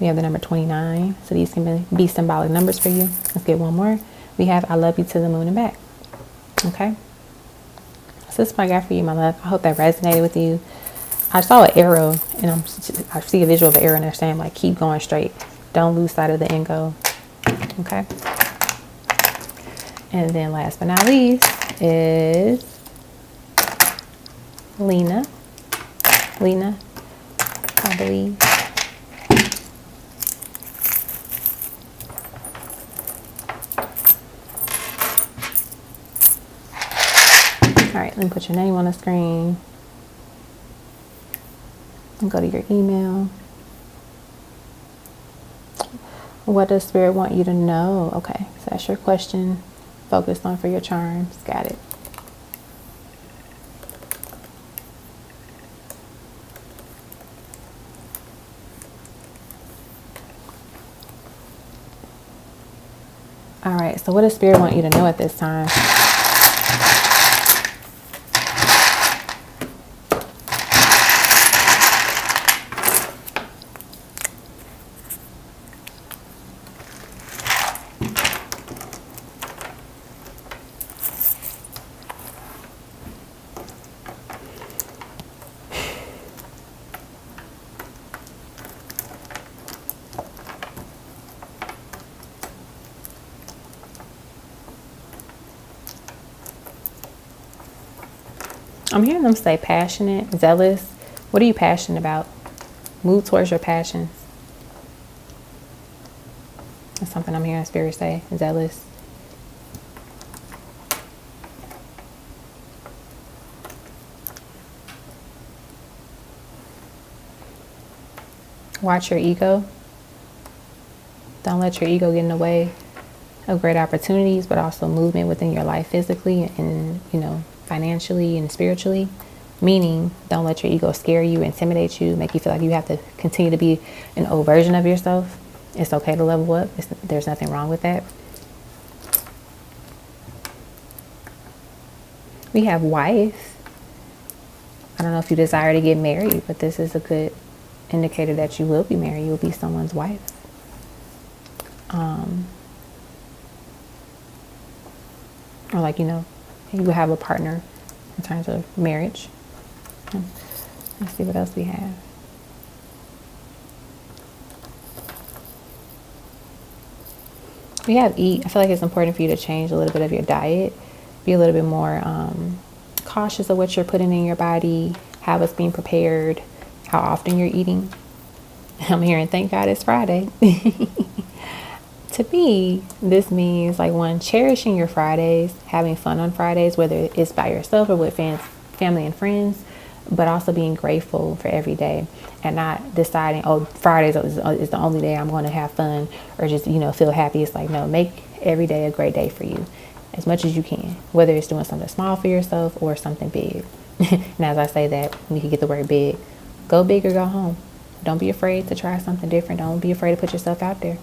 We have the number 29. So these can be symbolic numbers for you. Let's get one more. We have I love you to the moon and back. Okay. So this is what I got for you, my love. I hope that resonated with you. I saw an arrow, and I see a visual of an arrow, and they're saying like keep going straight. Don't lose sight of the end goal. Okay. And then last but not least is Lina, I believe. All right, let me put your name on the screen and go to your email. What does Spirit want you to know? Okay, so that's your question focused on for your charms. Got it. All right, so what does Spirit want you to know at this time? I'm hearing them say passionate, zealous. What are you passionate about? Move towards your passions. That's something I'm hearing Spirit say. Zealous. Watch your ego. Don't let your ego get in the way of great opportunities, but also movement within your life physically and, you know, financially and spiritually. Meaning, don't let your ego scare you, intimidate you, make you feel like you have to continue to be an old version of yourself. It's okay to level up. There's nothing wrong with that. We have wife. I don't know if you desire to get married, but this is a good indicator that you will be married. You'll be someone's wife. Or like, you know, you will have a partner in terms of marriage. Let's see what else we have. We have eat. I feel like it's important for you to change a little bit of your diet. Be a little bit more cautious of what you're putting in your body, how it's being prepared, how often you're eating. I'm hearing, thank God it's Friday. To me, this means like one, cherishing your Fridays, having fun on Fridays, whether it's by yourself or with family and friends, but also being grateful for every day and not deciding, oh, Fridays is the only day I'm going to have fun or just, you know, feel happy. It's like, no, make every day a great day for you as much as you can, whether it's doing something small for yourself or something big. And as I say that, you can get the word big. Go big or go home. Don't be afraid to try something different. Don't be afraid to put yourself out there.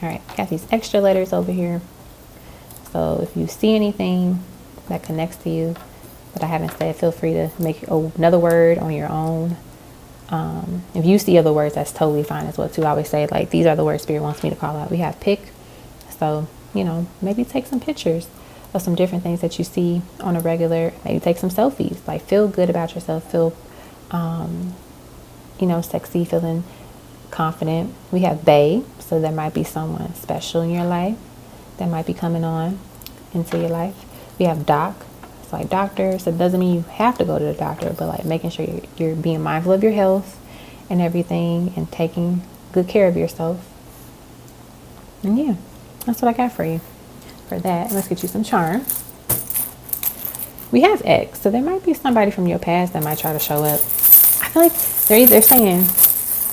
All right, got these extra letters over here. So if you see anything that connects to you that I haven't said, feel free to make another word on your own. If you see other words, that's totally fine as well too. I always say, like, these are the words Spirit wants me to call out. We have pick. So, you know, maybe take some pictures of some different things that you see on a regular. Maybe take some selfies. Like, feel good about yourself. Feel, you know, sexy, feeling confident. We have bae. So there might be someone special in your life that might be coming on into your life. We have doc. It's like doctor. So it doesn't mean you have to go to the doctor, but like making sure you're being mindful of your health and everything and taking good care of yourself. And yeah, that's what I got for you for that. Let's get you some charms. We have X. So there might be somebody from your past that might try to show up. I feel like they're saying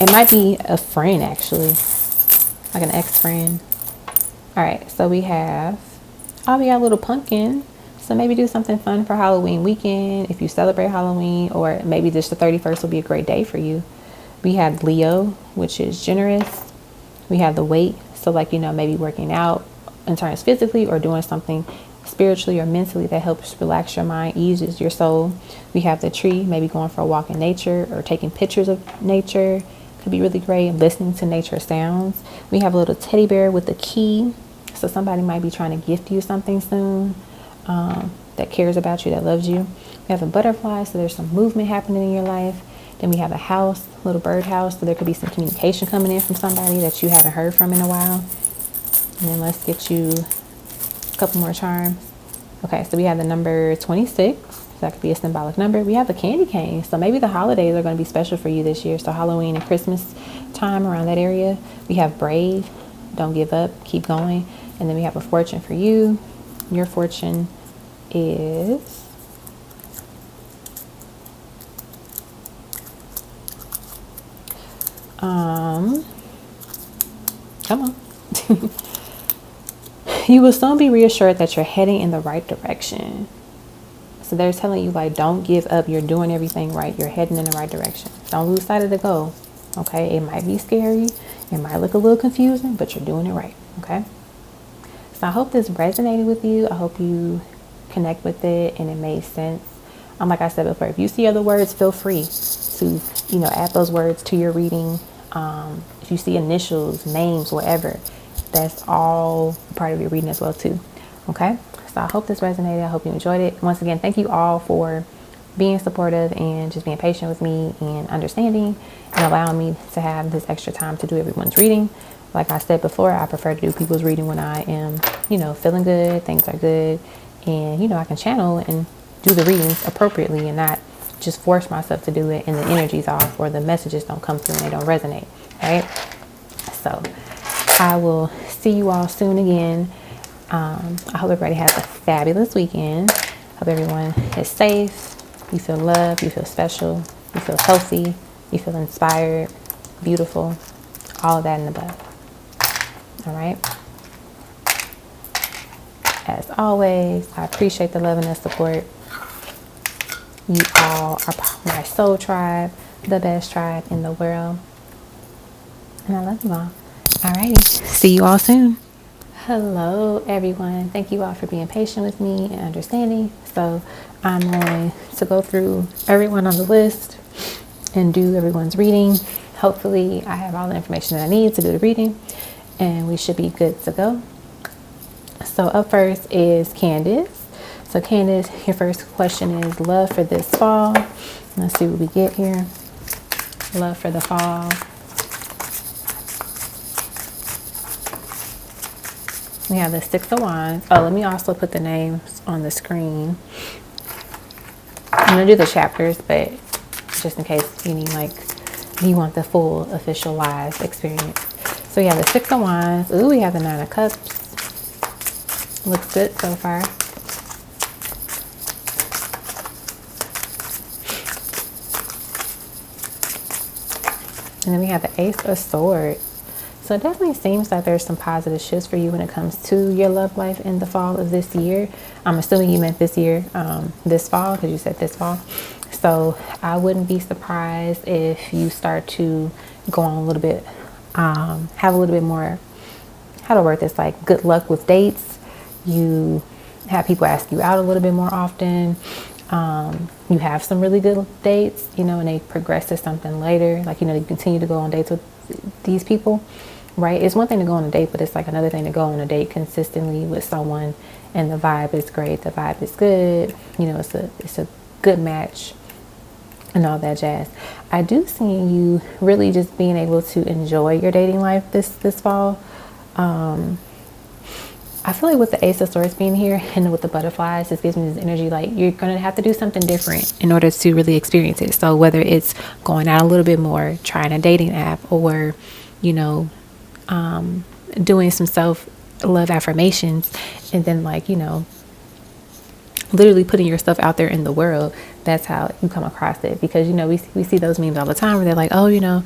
it might be a friend, actually, like an ex-friend. All right, so we got a little pumpkin. So maybe do something fun for Halloween weekend if you celebrate Halloween, or maybe just the 31st will be a great day for you. We have Leo, which is generous. We have the weight. So like, you know, maybe working out in terms physically or doing something spiritually or mentally that helps relax your mind, eases your soul. We have the tree, maybe going for a walk in nature or taking pictures of nature. Could be really great. Listening to nature sounds. We have a little teddy bear with a key. So somebody might be trying to gift you something soon that cares about you, that loves you. We have a butterfly, so there's some movement happening in your life. Then we have a house, a little bird house, so there could be some communication coming in from somebody that you haven't heard from in a while. And then let's get you a couple more charms. Okay, so we have the number 26. So that could be a symbolic number. We have the candy cane. So maybe the holidays are going to be special for you this year. So Halloween and Christmas time around that area. We have brave. Don't give up. Keep going. And then we have a fortune for you. Your fortune is come on. You will soon be reassured that you're heading in the right direction. So they're telling you, like, don't give up. You're doing everything right. You're heading in the right direction. Don't lose sight of the goal. Okay. It might be scary. It might look a little confusing, but you're doing it right. Okay. So I hope this resonated with you. I hope you connect with it and it made sense. Like I said before, if you see other words, feel free to, you know, add those words to your reading. If you see initials, names, whatever, that's all part of your reading as well too. Okay. So I hope this resonated. I hope you enjoyed it. Once again, thank you all for being supportive and just being patient with me and understanding and allowing me to have this extra time to do everyone's reading. like I said before, I prefer to do people's reading when I am, you know, feeling good, things are good, and, you know, I can channel and do the readings appropriately and not just force myself to do it and the energy's off or the messages don't come through and they don't resonate, right? So I will see you all soon again. I hope everybody has a fabulous weekend. Hope everyone is safe. You feel loved, you feel special, you feel healthy, you feel inspired, beautiful, all of that in the above. All right. As always, I appreciate the love and the support. You all are my soul tribe, the best tribe in the world. And I love you all. Alrighty. See you all soon. Hello, everyone. Thank you all for being patient with me and understanding. So I'm going to go through everyone on the list and do everyone's reading. Hopefully I have all the information that I need to do the reading and we should be good to go. So up first is Candice. So Candice, your first question is love for this fall. Let's see what we get here. Love for the fall. We have the Six of Wands. Oh, let me also put the names on the screen. I'm going to do the chapters, but just in case you need, like, you want the full official live experience. So we have the Six of Wands. Ooh, we have the Nine of Cups. Looks good so far. And then we have the Ace of Swords. So it definitely seems like there's some positive shifts for you when it comes to your love life in the fall of this year. I'm assuming you meant this year, this fall, because you said this fall. So I wouldn't be surprised if you start to go on a little bit, have a little bit more, how to word this, like good luck with dates. You have people ask you out a little bit more often. You have some really good dates, you know, and they progress to something later. Like, you know, you continue to go on dates with these people. Right? It's one thing to go on a date, but it's like another thing to go on a date consistently with someone and the vibe is great. The vibe is good. You know, it's a good match and all that jazz. I do see you really just being able to enjoy your dating life this fall. I feel like with the Ace of Swords being here and with the butterflies, this gives me this energy like you're going to have to do something different in order to really experience it. So whether it's going out a little bit more, trying a dating app, or, you know, doing some self-love affirmations, and then, like, you know, literally putting yourself out there in the world. That's how you come across it, because, you know, we see those memes all the time where they're like, oh, you know,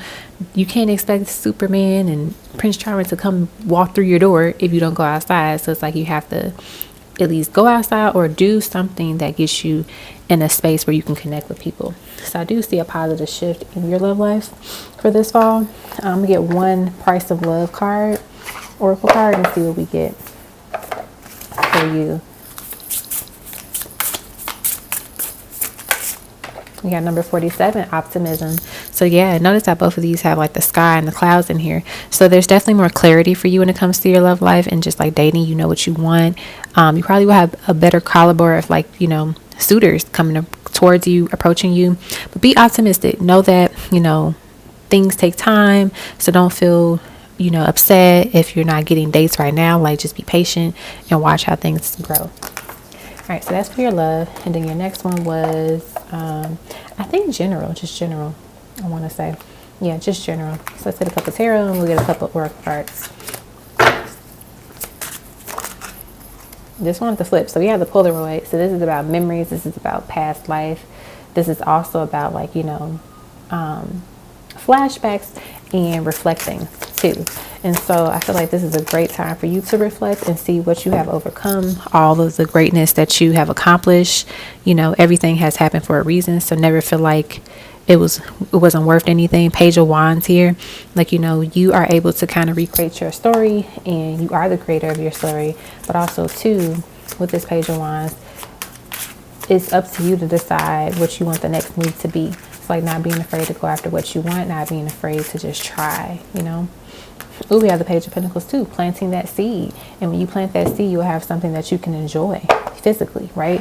you can't expect Superman and Prince Charming to come walk through your door if you don't go outside. So it's like you have to at least go outside or do something that gets you in a space where you can connect with people. So I do see a positive shift in your love life for this fall. I'm gonna get one Price of Love card, Oracle card, and see what we get for you. We got number 47, optimism. So yeah, notice that both of these have like the sky and the clouds in here. So there's definitely more clarity for you when it comes to your love life and just like dating. You know what you want. You probably will have a better caliber of, like, you know, suitors coming up towards you, approaching you. But be optimistic. Know that, you know, things take time. So don't feel, you know, upset if you're not getting dates right now. Like, just be patient and watch how things grow. All right, so that's for your love. And then your next one was, I think just general, I want to say. Yeah, just general. So let's hit a couple of tarot and we'll get a couple of oracle cards. This one's the flip. So we have the Polaroid. So this is about memories. This is about past life. This is also about, like, you know, flashbacks and reflecting too. And so I feel like this is a great time for you to reflect and see what you have overcome, all of the greatness that you have accomplished. You know, everything has happened for a reason. So never feel like it wasn't worth anything. Page of Wands here. Like, you know, you are able to kind of recreate your story and you are the creator of your story. But also too, with this Page of Wands, it's up to you to decide what you want the next move to be. It's like not being afraid to go after what you want, not being afraid to just try, you know. Ooh, we have the Page of Pentacles too, planting that seed. And when you plant that seed, you'll have something that you can enjoy physically, right?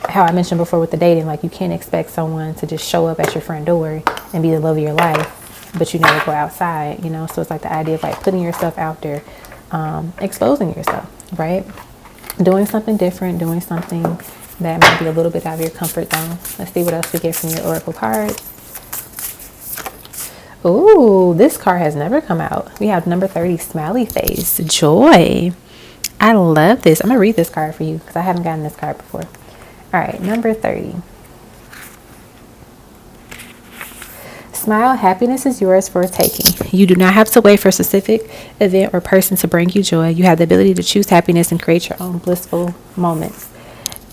How I mentioned before with the dating, like, you can't expect someone to just show up at your front door and be the love of your life but you never go outside, you know? So it's like the idea of like putting yourself out there, exposing yourself, right? Doing something different, doing something that might be a little bit out of your comfort zone. Let's see what else we get from your oracle cards. Ooh, this card has never come out. We have number 30, smiley face, joy. I love this. I'm gonna read this card for you because I haven't gotten this card before. All right, number 30. Smile, happiness is yours for taking. You do not have to wait for a specific event or person to bring you joy. You have the ability to choose happiness and create your own blissful moments.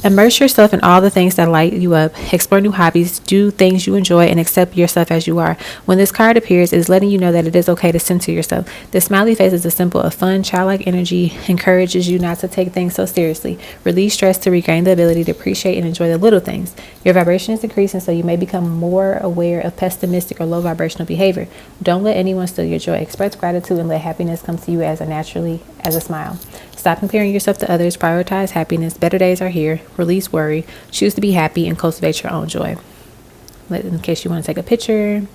Immerse yourself in all the things that light you up. Explore new hobbies, do things you enjoy, and accept yourself as you are. When this card appears, it is letting you know that it is okay to center yourself. The smiley face is a symbol of fun, childlike energy, encourages you not to take things so seriously. Release stress to regain the ability to appreciate and enjoy the little things. Your vibration is increasing, so you may become more aware of pessimistic or low vibrational behavior. Don't let anyone steal your joy. Express gratitude and let happiness come to you as a smile. Stop comparing yourself to others. Prioritize happiness. Better days are here. Release worry. Choose to be happy and cultivate your own joy. In case you want to take a picture.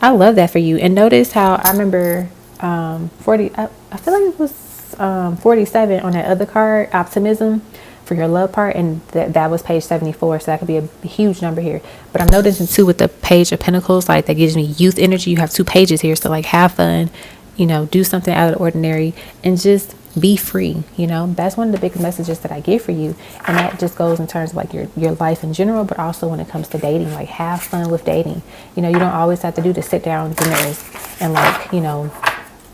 I love that for you. And notice how I remember 40. I feel like it was 47 on that other card, optimism, for your love part, and that was page 74. So that could be a huge number here. But I'm noticing too with the page of pentacles, like that gives me youth energy. You have 2 pages here, so like have fun. You know, do something out of the ordinary and just be free. You know, that's one of the big messages that I get for you. And that just goes in terms of like your life in general, but also when it comes to dating, like have fun with dating. You know, you don't always have to do the sit down dinners and like, you know,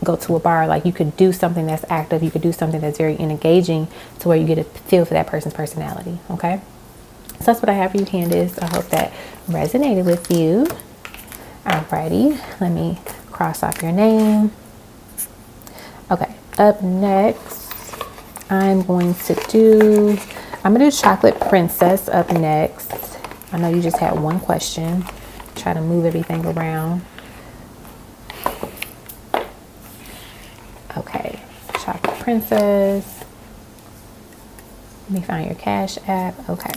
go to a bar. Like you could do something that's active. You could do something that's very engaging to where you get a feel for that person's personality. Okay. So that's what I have for you, Candice. I hope that resonated with you. Alrighty. Let me cross off your name. Okay, up next, I'm going to do Chocolate Princess up next. I know you just had one question. Try to move everything around. Okay, Chocolate Princess. Let me find your Cash App. Okay.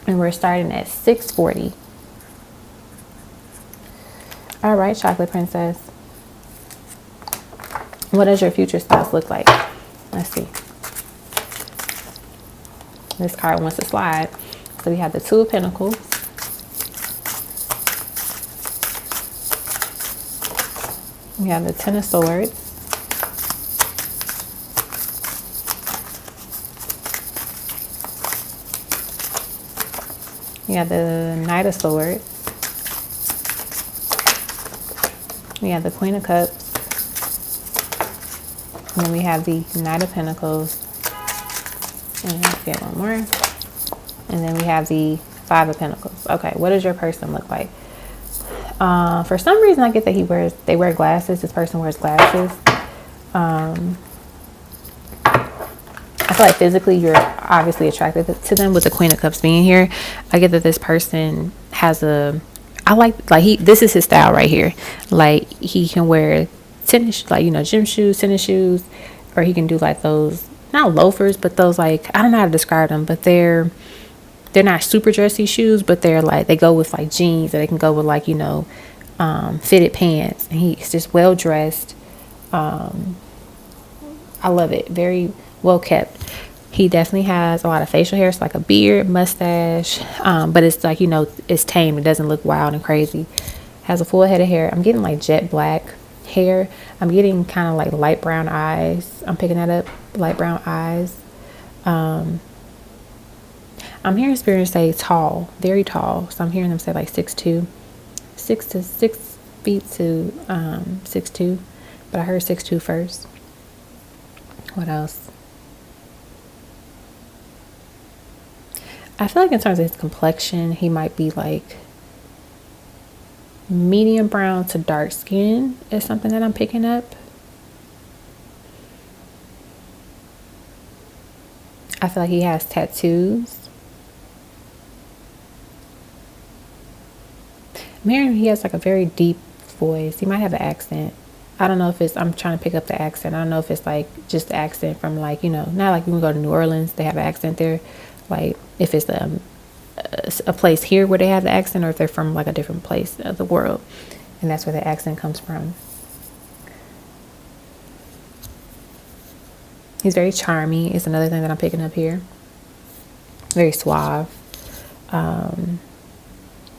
And we're starting at 640. All right, Chocolate Princess. What does your future spouse look like? Let's see. This card wants to slide. So we have the 2 of Pentacles. We have the 10 of Swords. We have the Knight of Swords. We have the Queen of Cups. And then we have the Knight of Pentacles. And let's get one more. And then we have the 5 of Pentacles. Okay, what does your person look like? For some reason, I get that they wear glasses. This person wears glasses. I feel like physically you're obviously attracted to them with the Queen of Cups being here. I get that this person has this is his style right here. Like he can wear tennis, like, you know, gym shoes, tennis shoes, or he can do like those, not loafers, but those, like, I don't know how to describe them, but they're not super dressy shoes, but they're like, they go with like jeans, or they can go with like, you know, fitted pants, and he's just well dressed. I love it. Very well kept. He definitely has a lot of facial hair. It's like a beard, mustache, but it's like, you know, it's tame. It doesn't look wild and crazy. Has a full head of hair. I'm getting like jet black hair. I'm getting kind of like light brown eyes. I'm picking that up. Light brown eyes. I'm hearing spirits say tall, very tall. So I'm hearing them say like 6'2", 6 feet to 6'2", but I heard 6'2" first. What else? I feel like in terms of his complexion, he might be like medium brown to dark skin is something that I'm picking up. I feel like he has tattoos. I'm hearing he has like a very deep voice. He might have an accent. I don't know if it's, I'm trying to pick up the accent. I don't know if it's like just the accent from like, you know, not like when we go to New Orleans, they have an accent there. Like if it's a place here where they have the accent, or if they're from like a different place of the world, and that's where the accent comes from. He's very charming is another thing that I'm picking up here. Very suave. I'm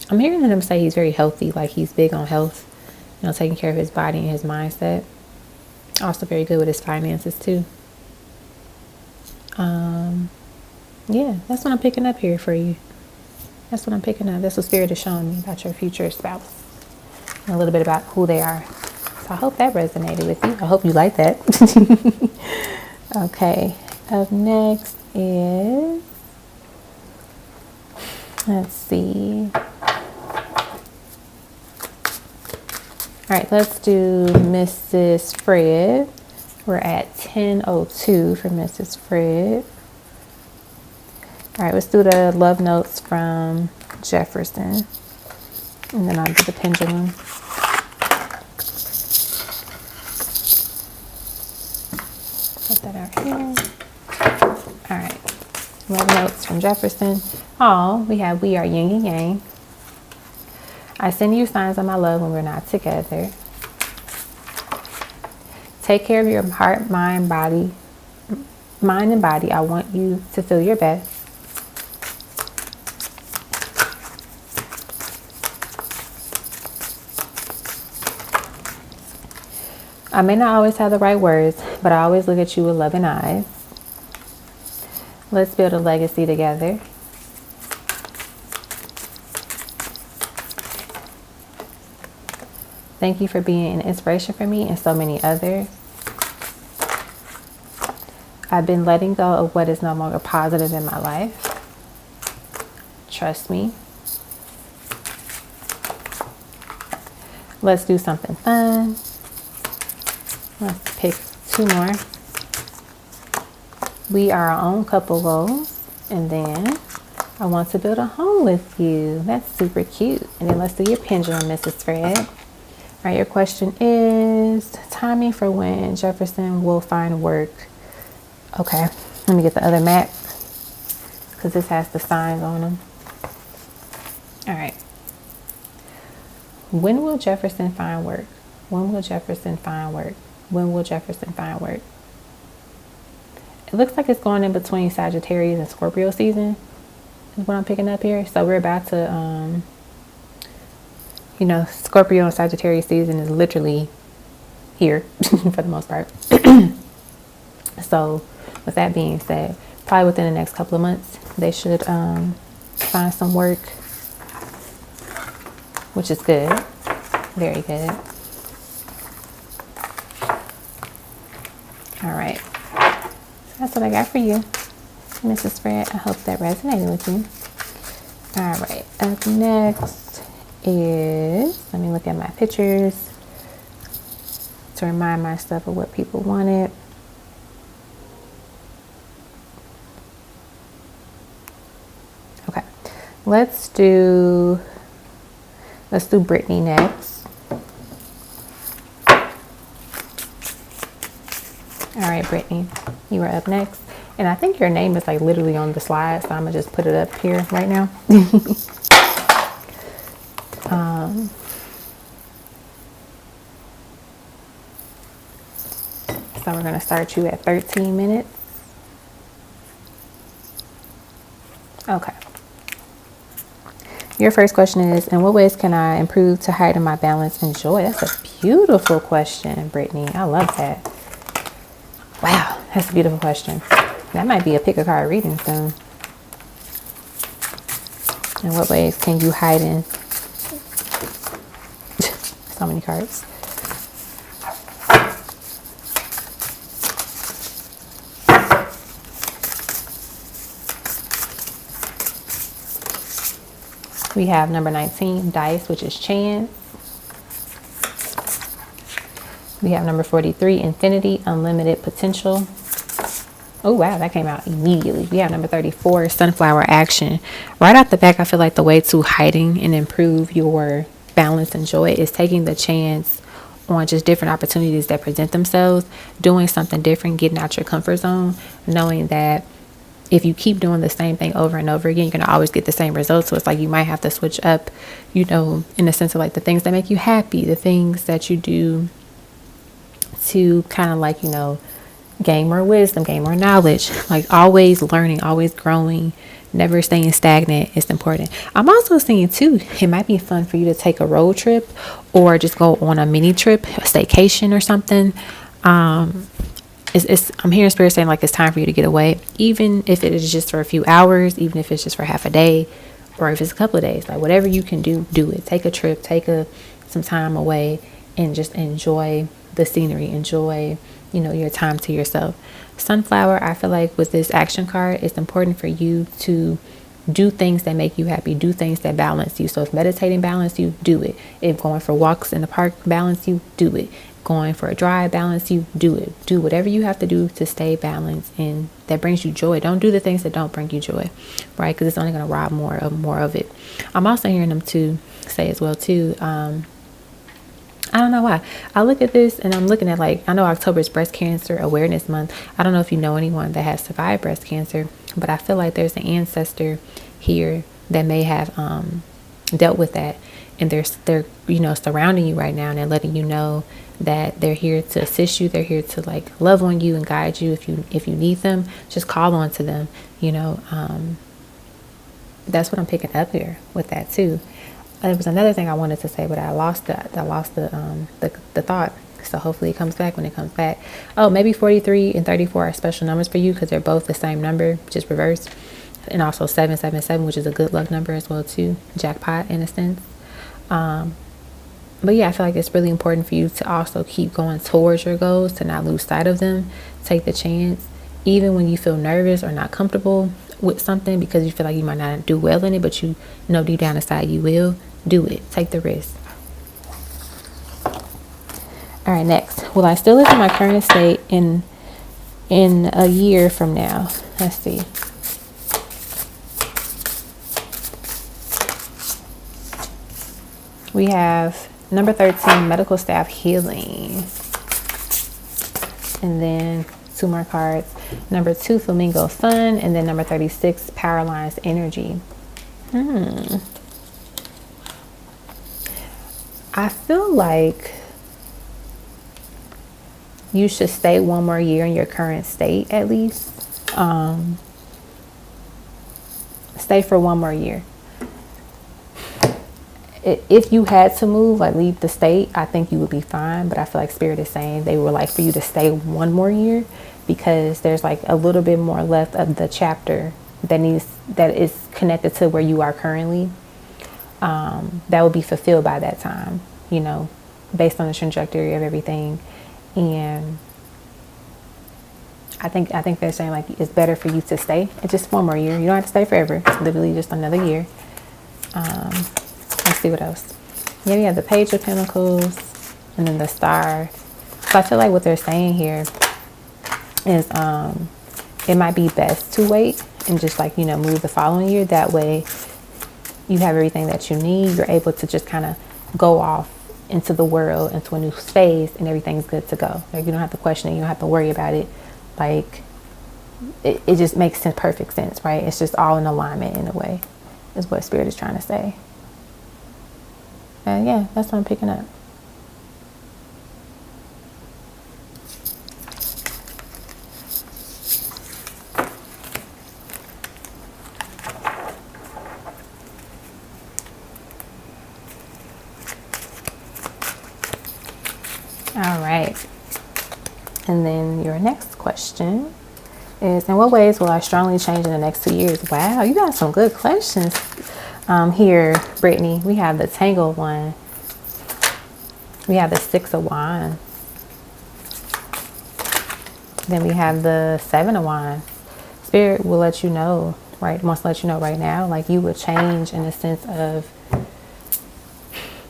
hearing him say he's very healthy, like he's big on health, you know, taking care of his body and his mindset. Also very good with his finances too. Yeah, that's what I'm picking up here for you. That's what I'm picking up. That's what Spirit is showing me about your future spouse. And a little bit about who they are. So I hope that resonated with you. I hope you like that. Okay, up next is, let's see. All right, let's do Mrs. Fred. We're at 10:02 for Mrs. Fred. All right, let's do the love notes from Jefferson. And then I'll do the pendulum. Put that out here. All right, love notes from Jefferson. Oh, we have we are yin and yang. I send you signs of my love when we're not together. Take care of your heart, mind, and body. I want you to feel your best. I may not always have the right words, but I always look at you with loving eyes. Let's build a legacy together. Thank you for being an inspiration for me and so many others. I've been letting go of what is no longer positive in my life. Trust me. Let's do something fun. Let's pick two more. We are our own couple goals. And then I want to build a home with you. That's super cute. And then let's do your pendulum, Mrs. Fred. All right, your question is timing for when Jefferson will find work. Okay, let me get the other map because this has the signs on them. All right. When will Jefferson find work? When will Jefferson find work? When will Jefferson find work? It looks like it's going in between Sagittarius and Scorpio season is what I'm picking up here. So we're about to, you know, Scorpio and Sagittarius season is literally here for the most part. So with that being said, probably within the next couple of months, they should find some work, which is good. Very good. All right. So that's what I got for you, Mrs. Fred. I hope that resonated with you. All right. Up next is, let me look at my pictures to remind myself of what people wanted. Okay. Let's do Brittany next. All right, Brittany, you are up next. And I think your name is like literally on the slide, so I'm gonna just put it up here right now. So we're gonna start you at 13 minutes. Okay. Your first question is, in what ways can I improve to heighten my balance and joy? That's a beautiful question, Brittany. I love that. Wow, that's a beautiful question. That might be a pick a card reading soon. In what ways can you heighten? So many cards. We have number 19, dice, which is chance. We have number 43, infinity, unlimited potential. Oh, wow, that came out immediately. We have number 34, sunflower action. Right out the back, I feel like the way to heighten and improve your balance and joy is taking the chance on just different opportunities that present themselves, doing something different, getting out your comfort zone, knowing that if you keep doing the same thing over and over again, you're going to always get the same results. So it's like you might have to switch up, you know, in the sense of like the things that make you happy, the things that you do to kind of like, you know, gain more wisdom, gain more knowledge, like always learning, always growing, never staying stagnant is important. I'm also seeing too, it might be fun for you to take a road trip or just go on a mini trip, a staycation or something. I'm hearing spirit saying like it's time for you to get away, even if it is just for a few hours, even if it's just for half a day, or if it's a couple of days, like whatever you can do it. Take a trip, some time away, and just enjoy the scenery, enjoy, you know, your time to yourself. Sunflower, I feel like with this action card, it's important for you to do things that make you happy, do things that balance you. So if meditating balance you, do it. If going for walks in the park balance you, do it. Going for a drive balance you, do it. Do whatever you have to do to stay balanced and that brings you joy. Don't do the things that don't bring you joy, right? Because it's only going to rob more of it. I'm also hearing them to say as well too, I don't know why. I look at this and I'm looking at like, I know October is Breast Cancer Awareness Month. I don't know if you know anyone that has survived breast cancer, but I feel like there's an ancestor here that may have dealt with that, and they're you know, surrounding you right now, and they're letting you know that they're here to assist you. They're here to like love on you and guide you. If you need them, just call on to them. You know, that's what I'm picking up here with that too. There was another thing I wanted to say, but I lost the thought. So hopefully it comes back when it comes back. Oh, maybe 43 and 34 are special numbers for you because they're both the same number, just reversed. And also 777, which is a good luck number as well too. Jackpot in a sense. But yeah, I feel like it's really important for you to also keep going towards your goals, to not lose sight of them. Take the chance, even when you feel nervous or not comfortable with something because you feel like you might not do well in it, but you know deep down inside you will. Do it. Take the risk. All right, next. Will I still live in my current state in a year from now? Let's see. We have number 13, medical staff healing. And then 2 more cards. Number 2, flamingo sun. And then number 36, paralyzed energy. I feel like you should stay one more year in your current state at least. Stay for one more year. If you had to move, like leave the state, I think you would be fine. But I feel like Spirit is saying they would like for you to stay one more year because there's like a little bit more left of the chapter that is connected to where you are currently. That will be fulfilled by that time, you know, based on the trajectory of everything. And I think they're saying like it's better for you to stay. It's just one more year. You don't have to stay forever. It's literally just another year. Let's see what else. Yeah, we have the Page of Pentacles and then the Star. So I feel like what they're saying here is it might be best to wait and just like, you know, move the following year. That way you have everything that you need. You're able to just kind of go off into the world, into a new space, and everything's good to go. Like you don't have to question it. You don't have to worry about it. Like it just makes perfect sense, right? It's just all in alignment in a way is what Spirit is trying to say. And yeah, that's what I'm picking up. All right. And then your next question is, in what ways will I strongly change in the next 2 years? Wow, you got some good questions here, Brittany. We have the Tangled one. We have the 6 of Wands. Then we have the 7 of Wands. Spirit will let you know, right? Wants to let you know right now, like you will change in the sense of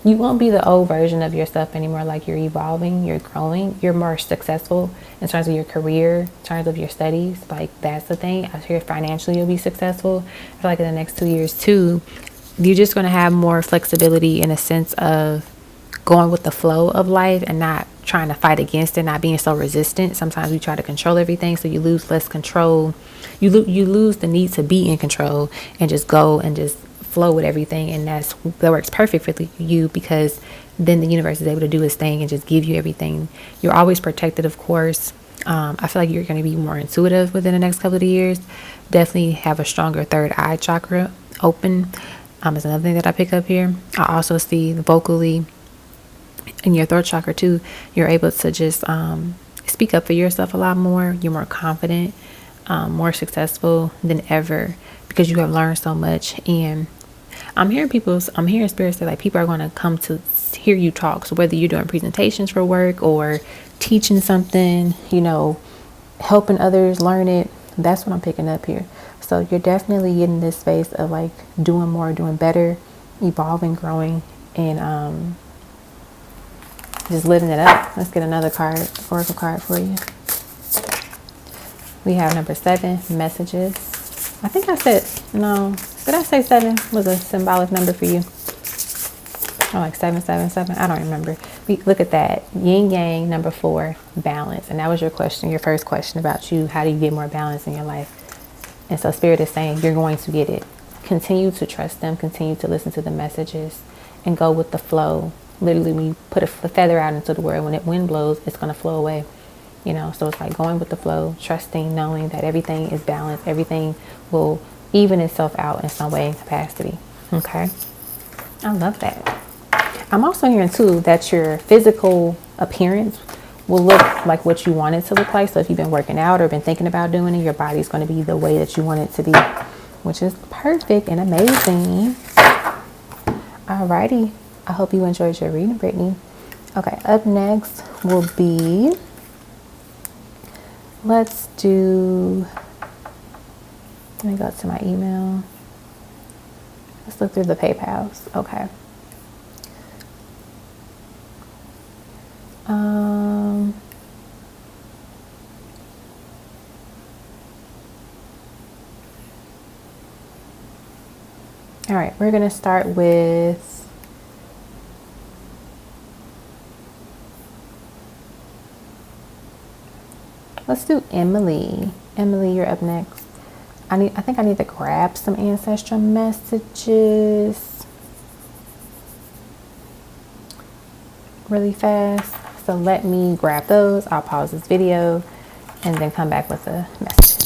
you won't be the old version of yourself anymore. Like you're evolving, you're growing, you're more successful in terms of your career, in terms of your studies. Like that's the thing. I hear financially you'll be successful. I feel like in the next 2 years too, you're just going to have more flexibility in a sense of going with the flow of life and not trying to fight against it, not being so resistant. Sometimes we try to control everything, so you lose less control. You lose the need to be in control and just go and just flow with everything. And that works perfect for you, because then the universe is able to do its thing and just give you everything. You're always protected, of course. I feel like you're going to be more intuitive within the next couple of years. Definitely have a stronger third eye chakra open. Is another thing that I pick up here. I also see vocally in your throat chakra too. You're able to just speak up for yourself a lot more. You're more confident, more successful than ever, because you have learned so much. And I'm hearing spirits say like people are going to come to hear you talk. So whether you're doing presentations for work or teaching something, helping others learn it, that's what I'm picking up here. So you're definitely getting this space of like doing more, doing better, evolving, growing, and just living it up. Let's get another oracle card for you. We have number 7, messages. I think I said, no, did I say 7 was a symbolic number for you? Or like 777, I don't remember. Look at that, yin yang. Number 4, balance. And that was your question, your first question about you. How do you get more balance in your life? And so Spirit is saying you're going to get it. Continue to trust them, continue to listen to the messages, and go with the flow. Literally, when you put a feather out into the world, when wind blows, it's going to flow away. So it's like going with the flow, trusting, knowing that everything is balanced. Everything will even itself out in some way and capacity. Okay. I love that. I'm also hearing too that your physical appearance will look like what you want it to look like. So if you've been working out or been thinking about doing it, your body's going to be the way that you want it to be, which is perfect and amazing. Alrighty. I hope you enjoyed your reading, Brittany. Okay, up next will be, let me go to my email. Let's look through the PayPals. Okay. All right, we're going to start with let's do Emily. Emily, you're up next. I think I need to grab some ancestral messages really fast. So let me grab those. I'll pause this video and then come back with a message.